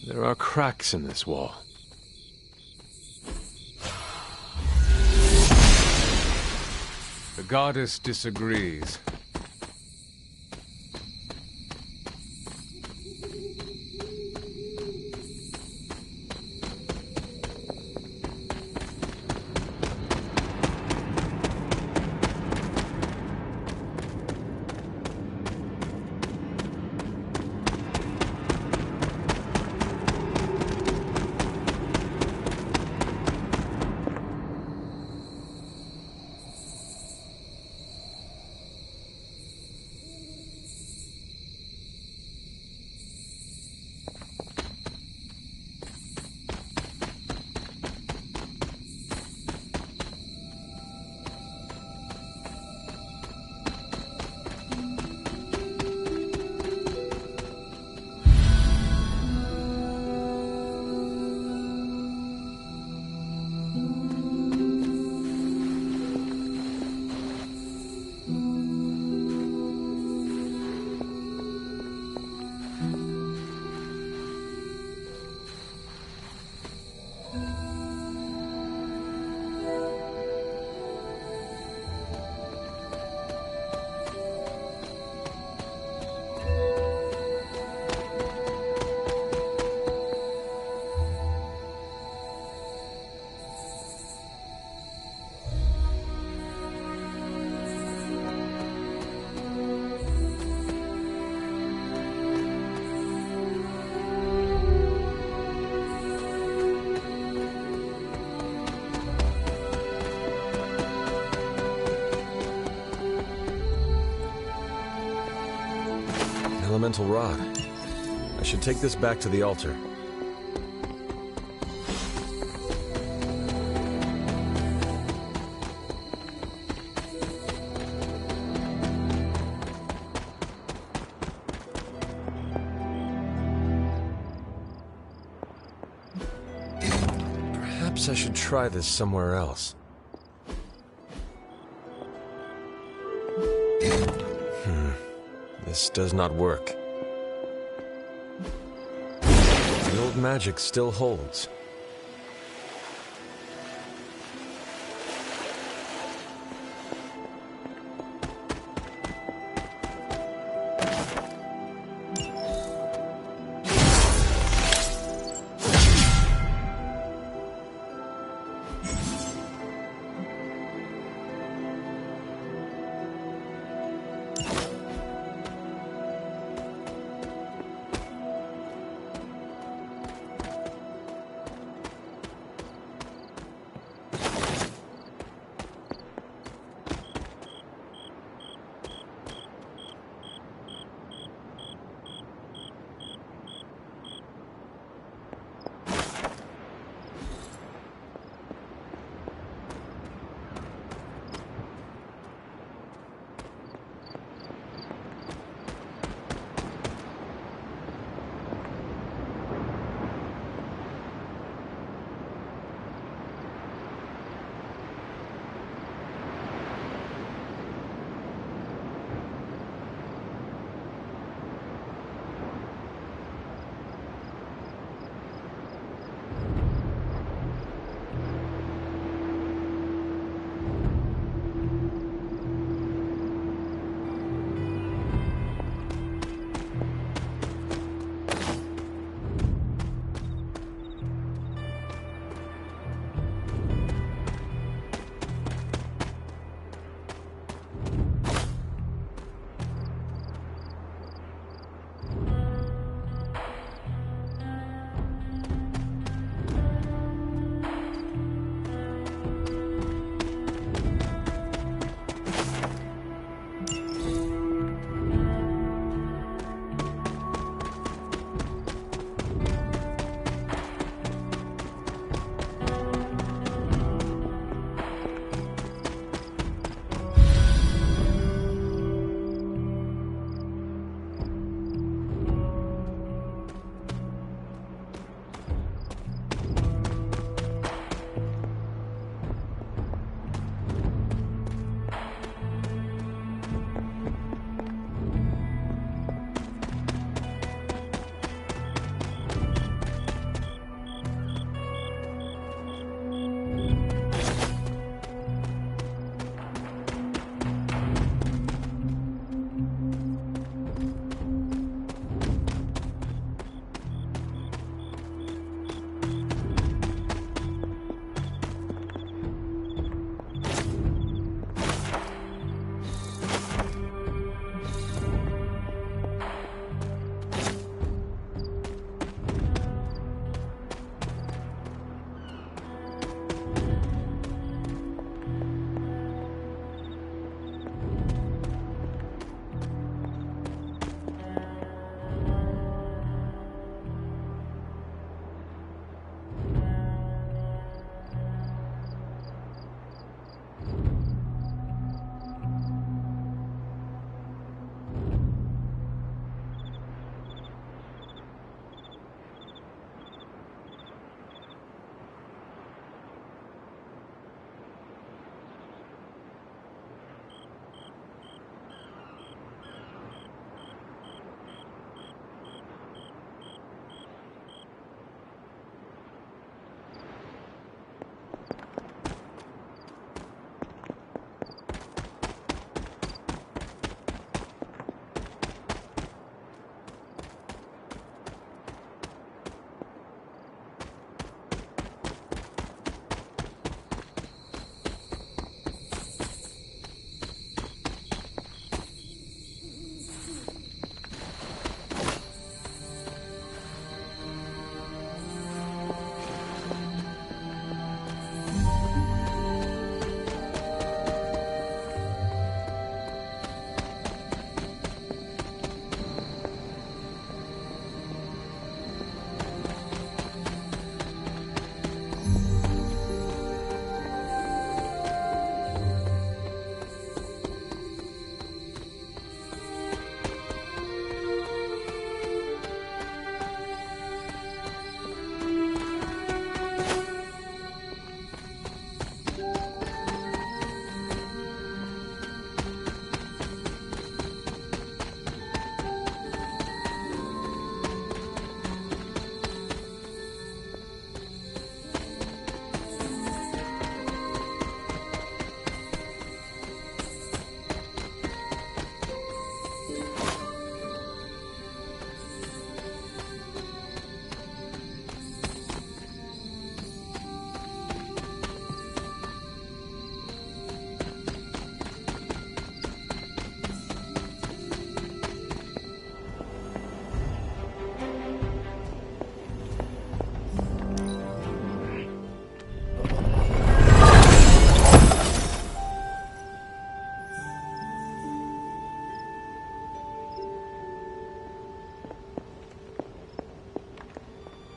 There are cracks in this wall. The goddess disagrees. Elemental rod. I should take this back to the altar. Perhaps I should try this somewhere else. This does not work. The old magic still holds.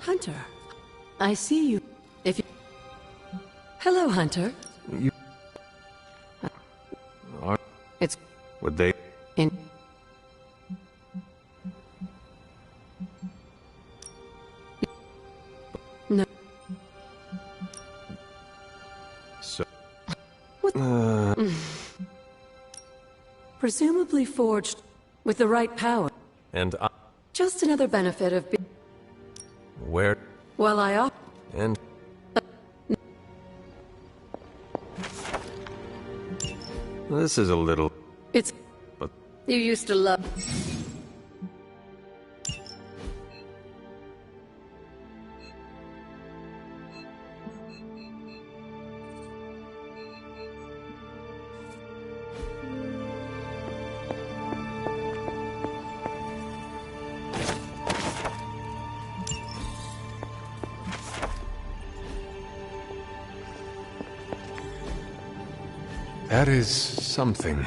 Hunter, I see you. If you... Hello, Hunter. You... Are... It's... Would they... In... No. So... What? Presumably forged with the right power. And I... Just another benefit of being... Where... Well, I op... And... This is a little... It's... But... You used to love... That is something.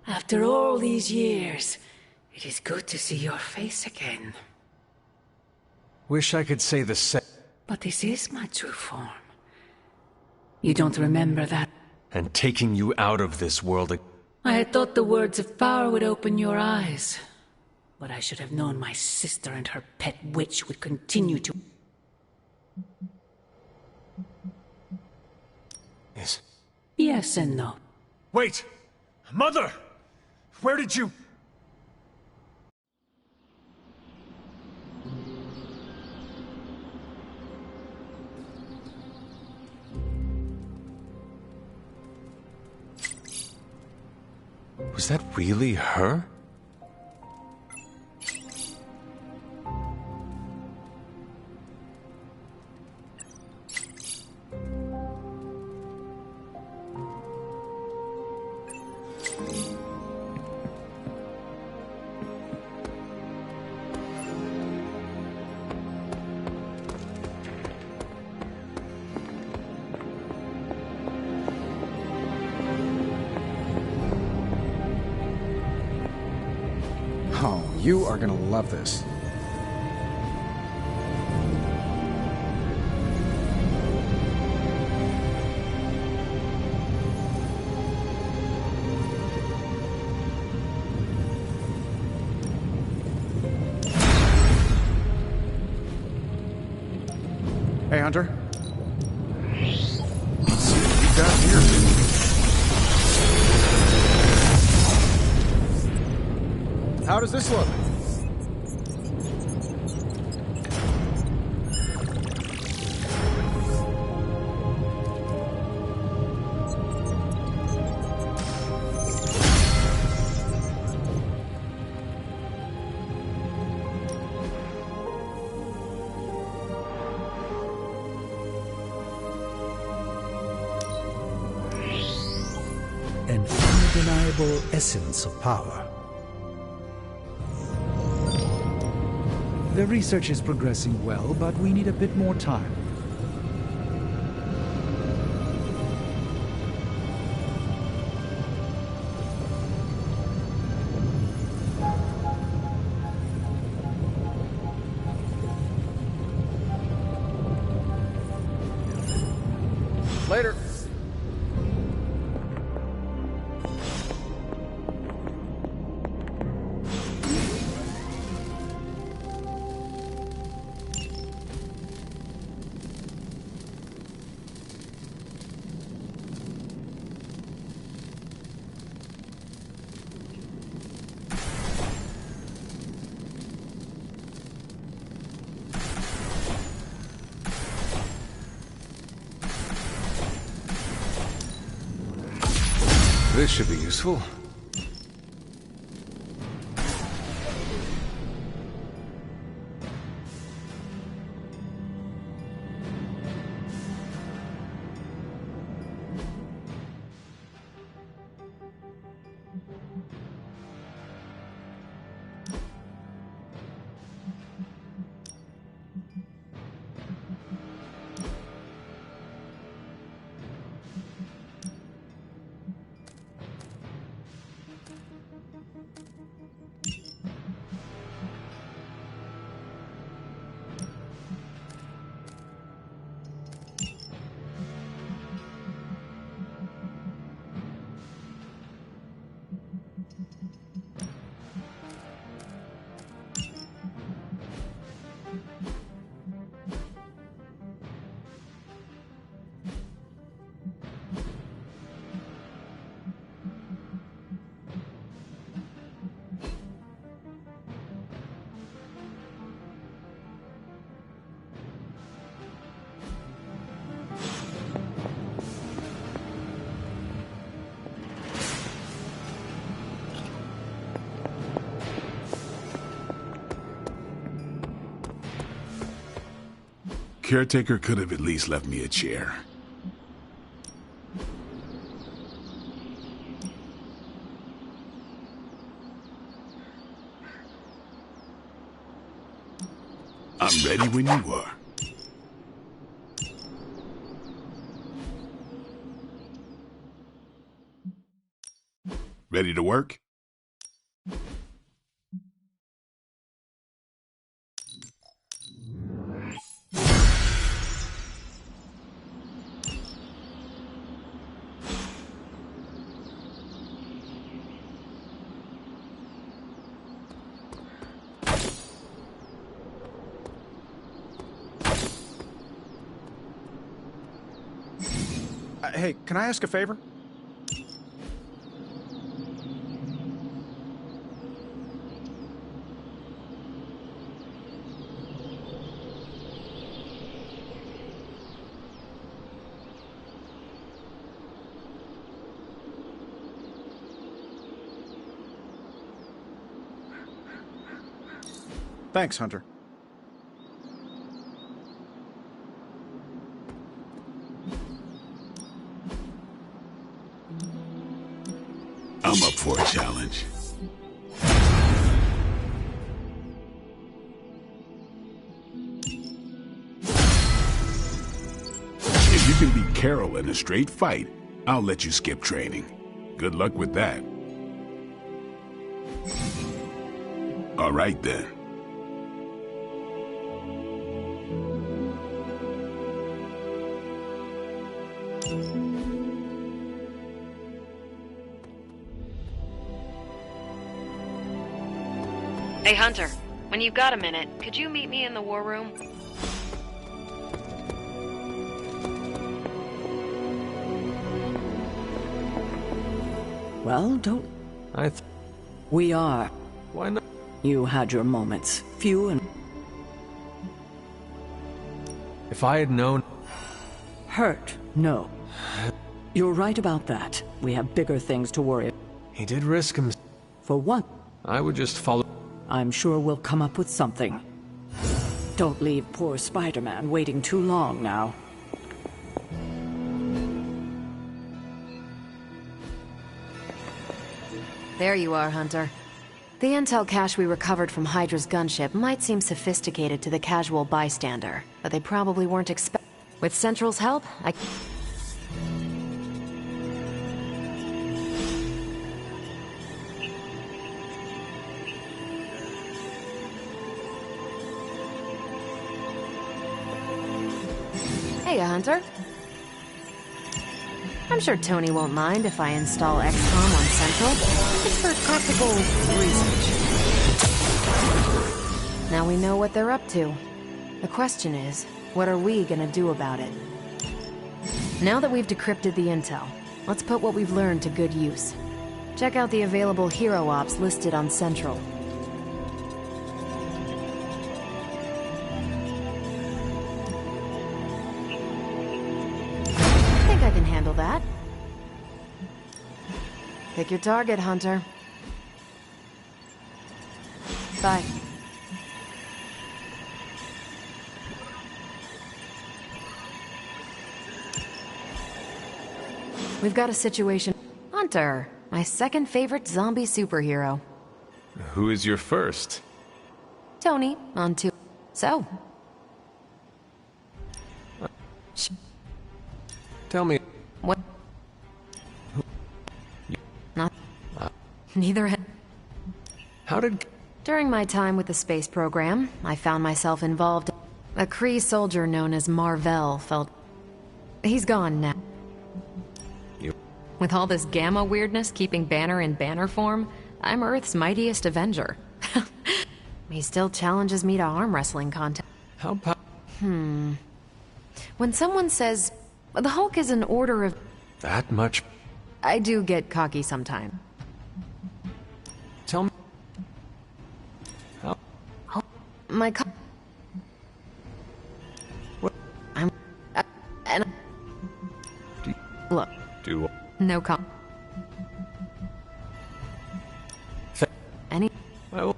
After all these years, it is good to see your face again. Wish I could say the same. But this is my true form. You don't remember that? And taking you out of this world... I had thought the words of power would open your eyes. But I should have known my sister and her pet witch would continue to... Yes and no. Wait! Mother! Where did you... Was that really her? Oh, you are gonna love this. Hey, Hunter. Let's see what we got here. How does this look? An undeniable essence of power. The research is progressing well, but we need a bit more time. Later. This should be useful. Caretaker could have at least left me a chair. I'm ready when you are. Ready to work? Hey, can I ask a favor? Thanks, Hunter. I'm up for a challenge. If you can beat Carol in a straight fight, I'll let you skip training. Good luck with that. All right, then. Hey, Hunter. When you've got a minute, could you meet me in the war room? Well, don't... We are. Why not? You had your moments. Few and... If I had known... Hurt, no. You're right about that. We have bigger things to worry about. He did risk him. For what? I would just follow... I'm sure we'll come up with something. Don't leave poor Spider-Man waiting too long now. There you are, Hunter. The intel cache we recovered from Hydra's gunship might seem sophisticated to the casual bystander, but they probably weren't expecting. With Central's help, I... Hey, Hunter. I'm sure Tony won't mind if I install XCOM on Central. It's for practical research. Now we know what they're up to. The question is, what are we gonna do about it? Now that we've decrypted the intel, let's put what we've learned to good use. Check out the available hero ops listed on Central. I can handle that. Pick your target, Hunter. Bye. We've got a situation. Hunter, my second favorite zombie superhero. Who is your first? Tony, on 2. So. Tell me. What? Not. Neither had. How did... During my time with the space program, I found myself involved. A Kree soldier known as Marvell felt... He's gone now. You... With all this gamma weirdness keeping Banner in banner form, I'm Earth's mightiest Avenger. He still challenges me to arm wrestling contest. How When someone says, the Hulk is an order of... That much? I do get cocky sometime. Tell me... How... My What? I'm... and... Look. Do... No com... Any... Well...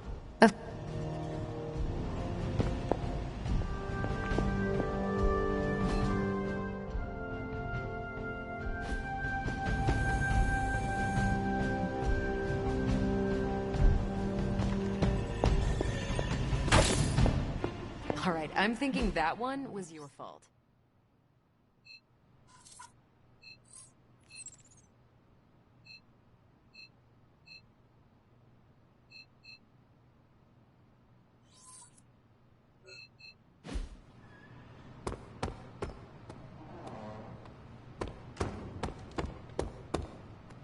All right, I'm thinking that one was your fault.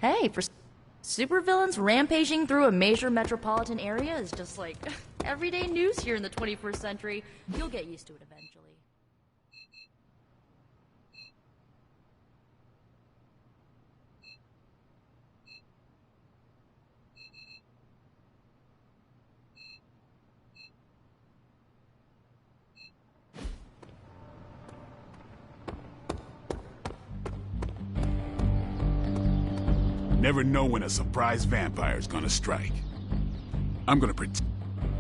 Hey, for supervillains rampaging through a major metropolitan area is just like everyday news here in the 21st century. You'll get used to it eventually. Never know when a surprise vampire's gonna strike. I'm gonna pretend.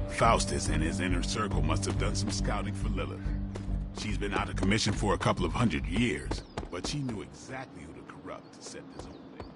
Faustus and his inner circle must have done some scouting for Lilith. She's been out of commission for a couple of 100 years, but she knew exactly who to corrupt to set this whole thing.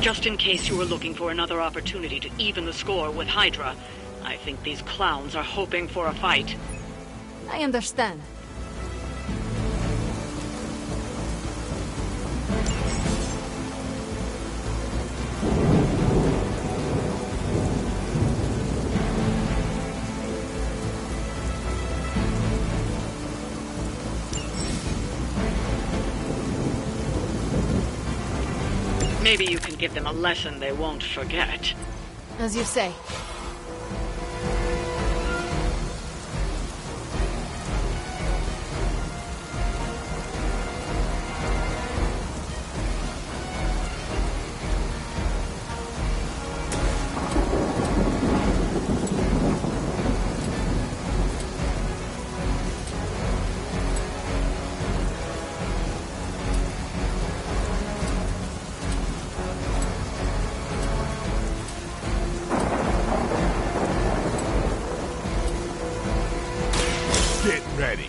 Just in case you were looking for another opportunity to even the score with Hydra, I think these clowns are hoping for a fight. I understand. Maybe you can give them a lesson they won't forget. As you say. Get ready.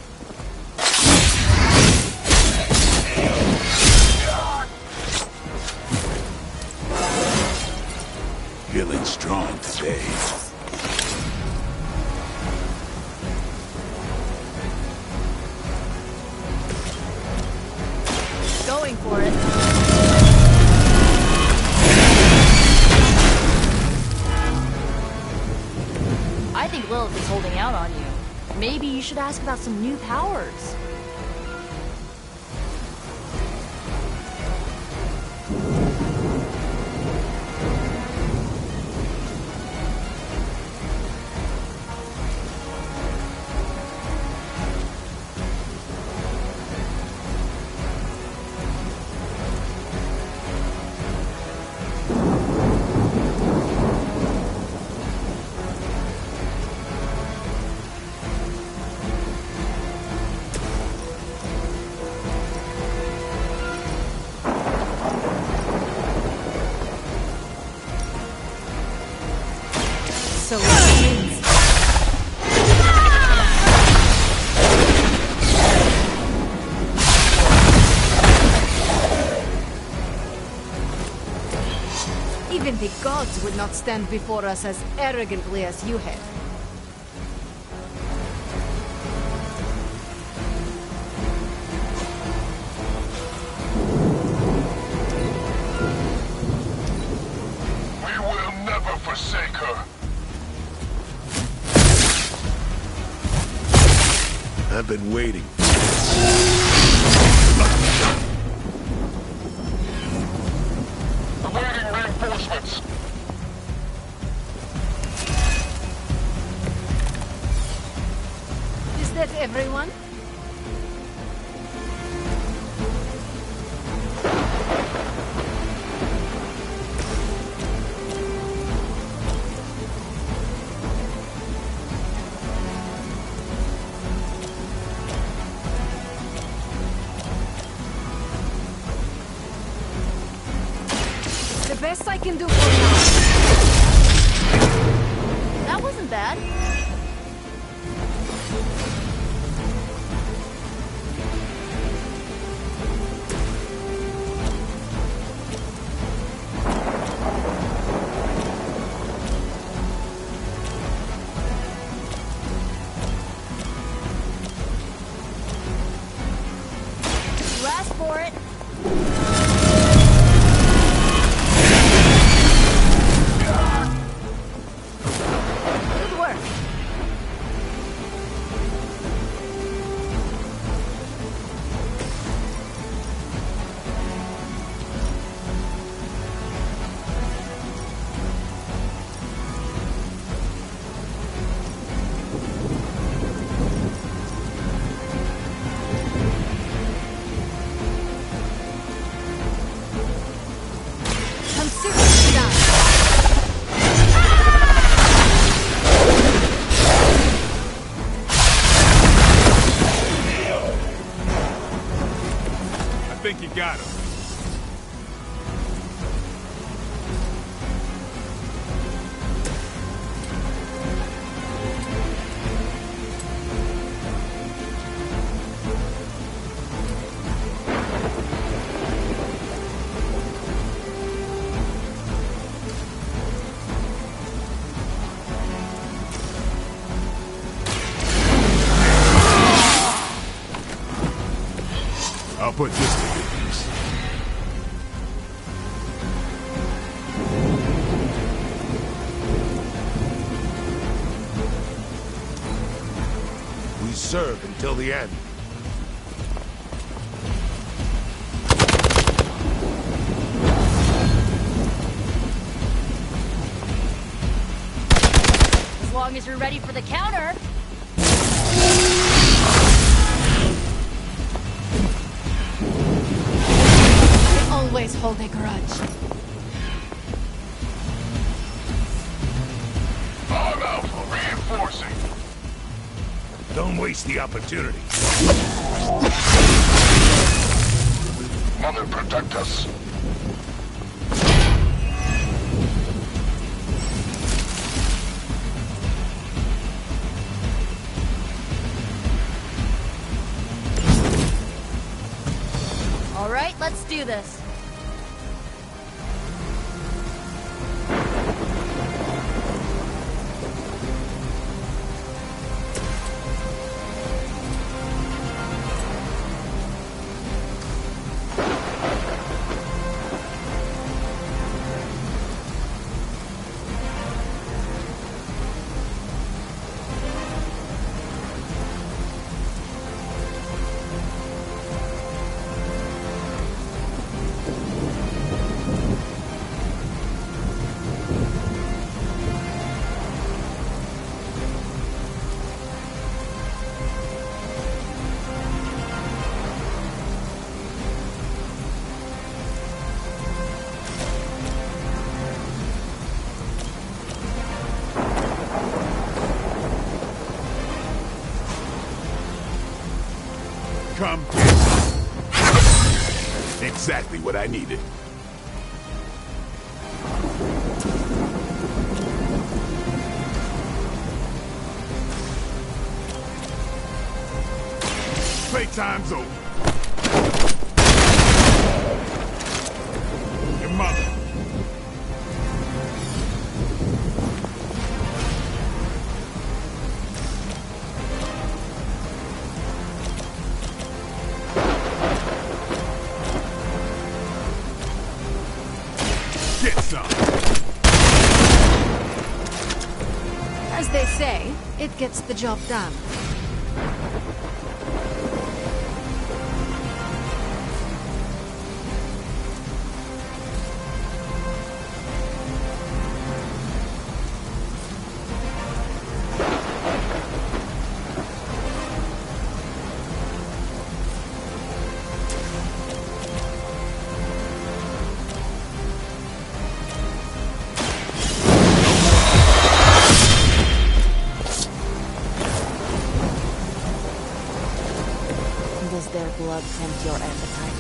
Feeling strong today. Going for it. I think Lilith is holding out on you. Maybe you should ask about some new powers. So it begins. Even the gods would not stand before us as arrogantly as you have. We will never forsake her. I've been waiting. Awaiting reinforcements. everyone. The best I can do for now. That wasn't bad. You asked for it. Good work. I'm seriously done. I think you got him. I'll put this to good use. We serve until the end. As long as you're ready for the counter. I always hold a grudge. Fall out for reinforcing. Don't waste the opportunity. Mother, protect us. All right, let's do this. Come get exactly what I needed. Playtime's over. Your mother. Get some. As they say, it gets the job done. tempt your appetite.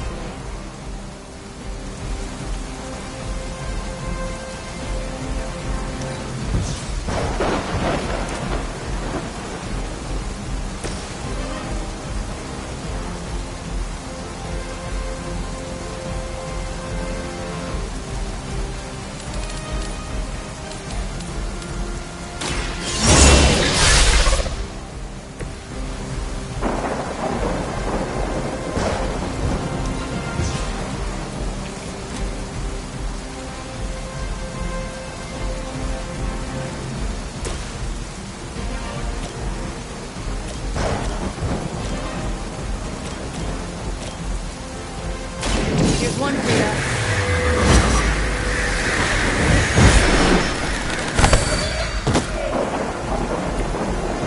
Here's one for you.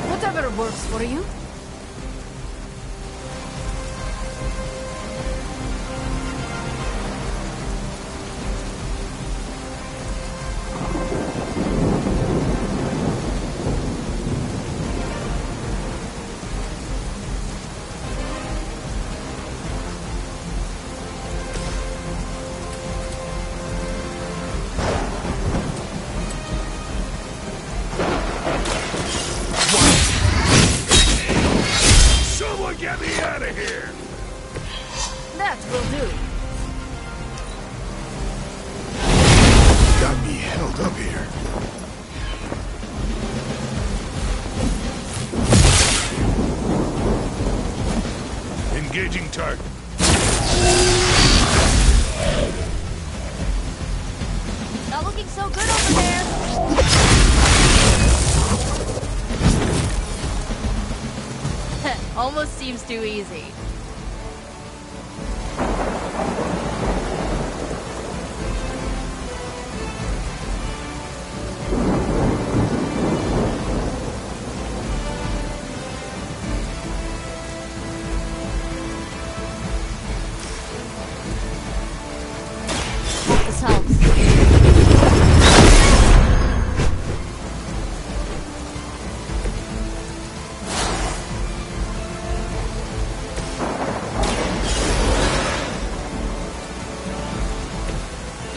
Whatever works for you. Someone get me out of here! That will do. Got me held up here. Engaging target. Not looking so good over there. Almost seems too easy. Hope this helps.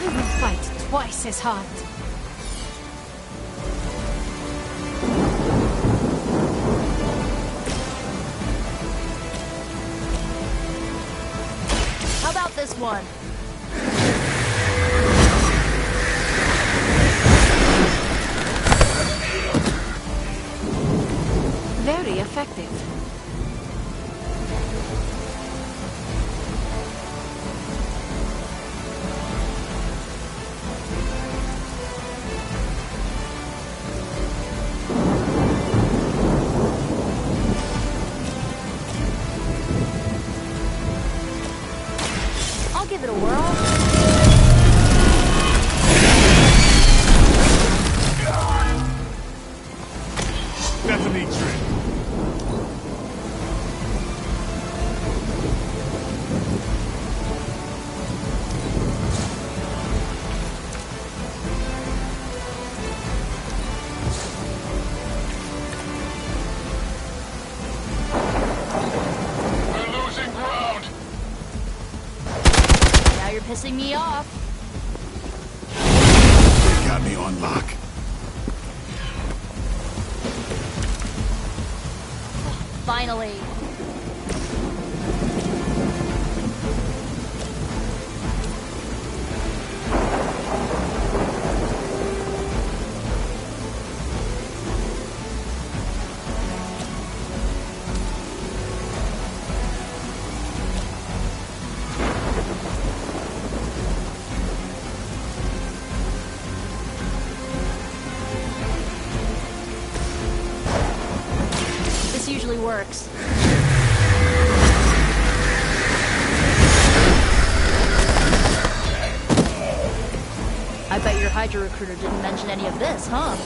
I will fight twice as hard. How about this one? Very effective. I'll give it a whirl. That's a neat trick. We're losing ground! Now you're pissing me off. They got me on lock. Finally. This usually works. I bet your Hydra recruiter didn't mention any of this, huh?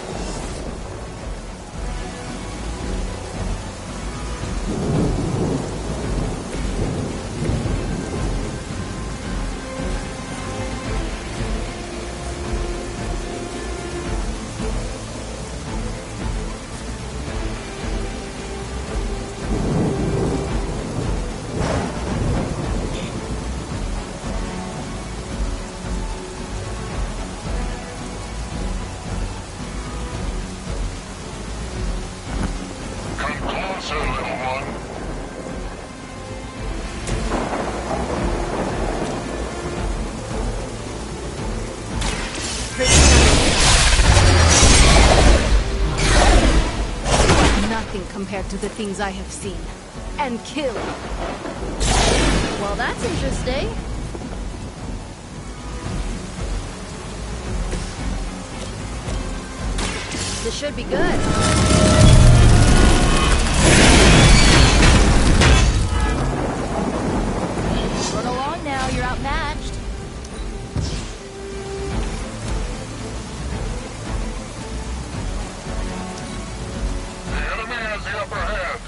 nothing compared to the things I have seen. And killed. Well, that's interesting. This should be good. Run along now, you're outmatched. The enemy has the upper hand.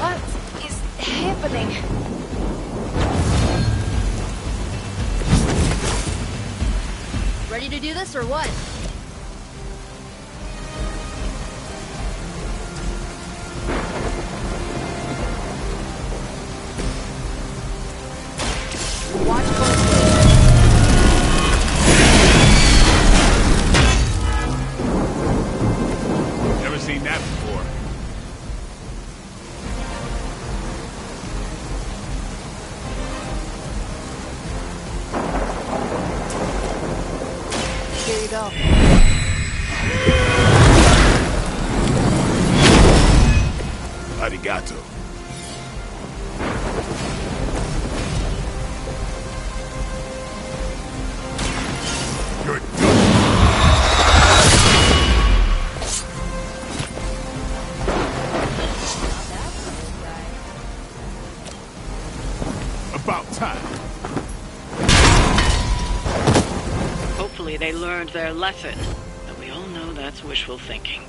What is happening? Ready to do this or what? Watch closely. Never seen that before. Here you go. Arigato. You're done. About time. Hopefully they learned their lesson, but we all know that's wishful thinking.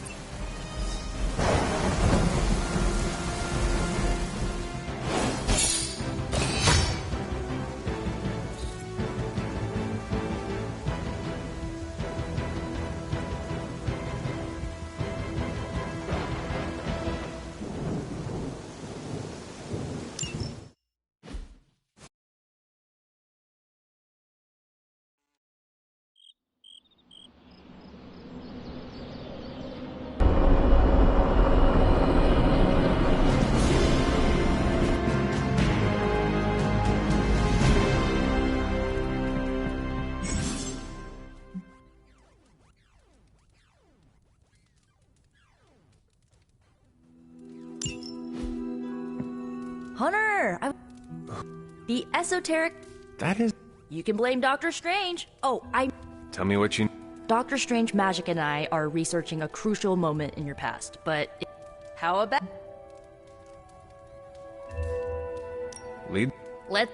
Hunter! The esoteric... That is... You can blame Doctor Strange. Oh, Tell me what you... Doctor Strange Magic and I are researching a crucial moment in your past, but... How about... Lead? Let...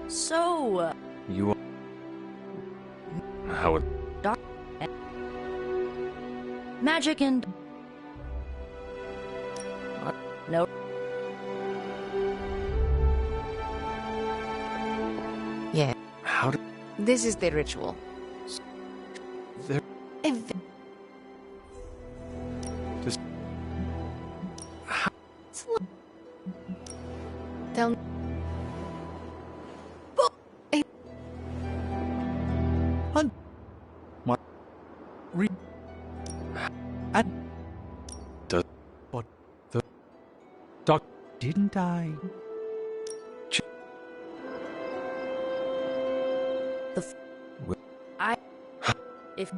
So... You... How would... Doc... Magic and... No. Yeah. How did... This is the ritual. There... Just... Tell me. Hunt. What? And... Does... But... The... Doc... Didn't I... If...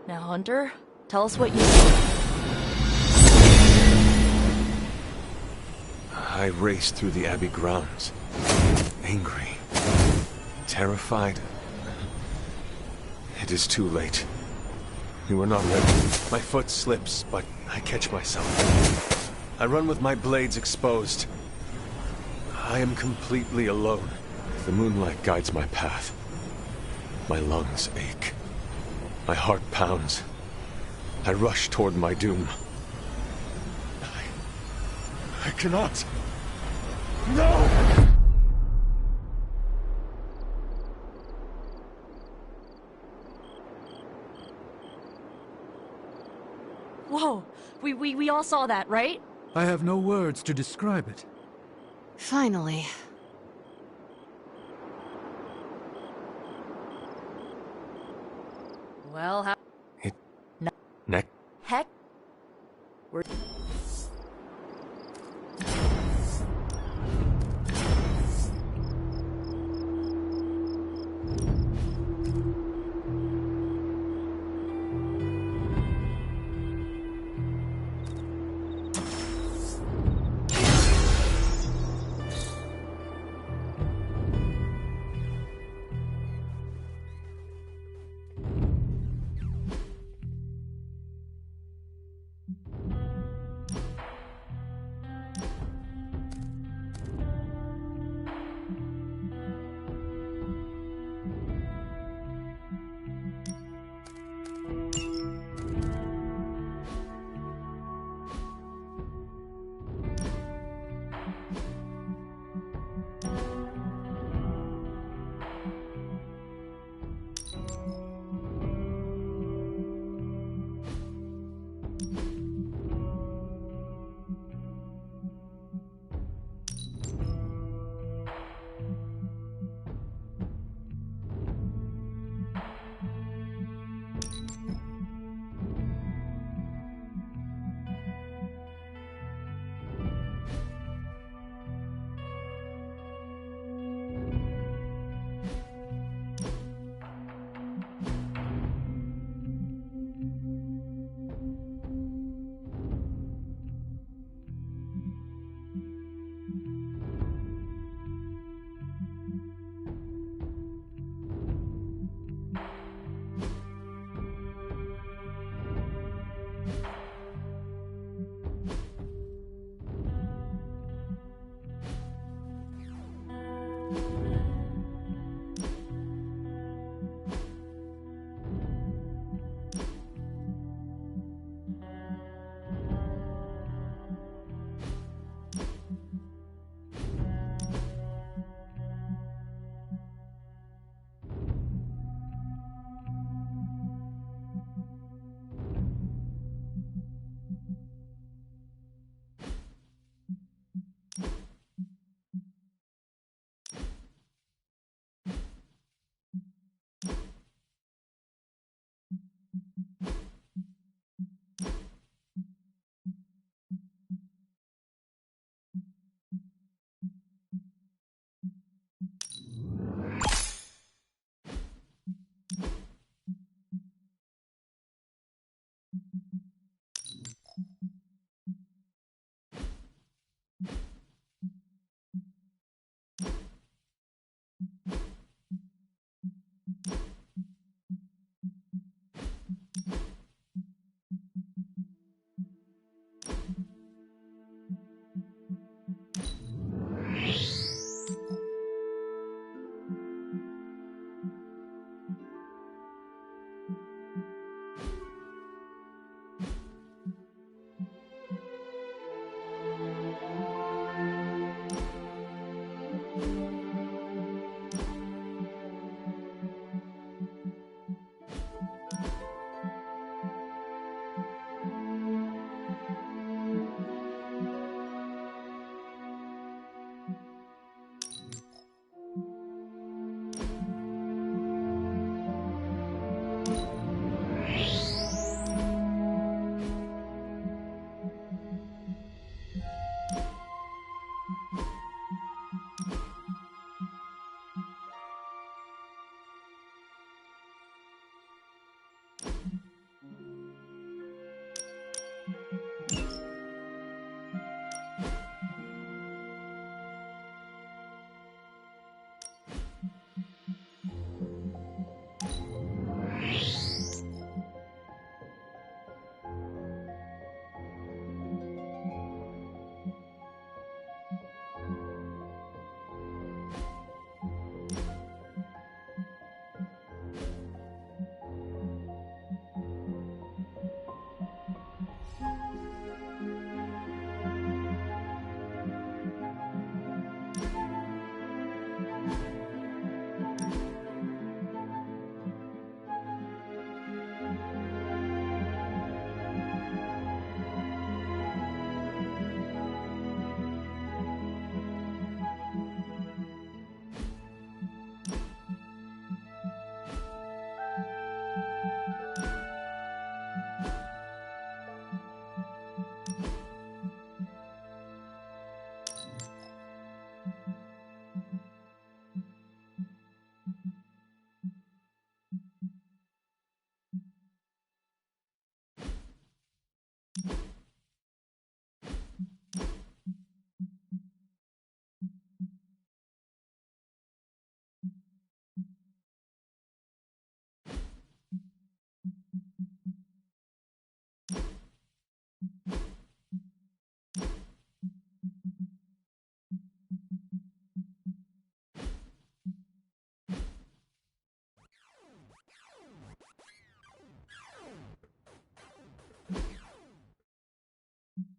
Now, Hunter, tell us what you... I raced through the Abbey grounds. Angry. Terrified. It is too late. We were not ready. My foot slips, but I catch myself. I run with my blades exposed. I am completely alone. The moonlight guides my path. My lungs ache. My heart pounds. I rush toward my doom. I cannot. No! Whoa! We all saw that, right? I have no words to describe it. Finally. Well, how... Neck? Heck? We're...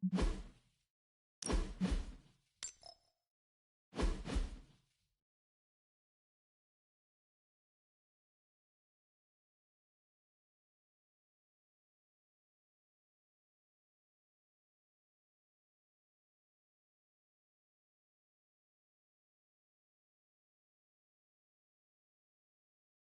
you.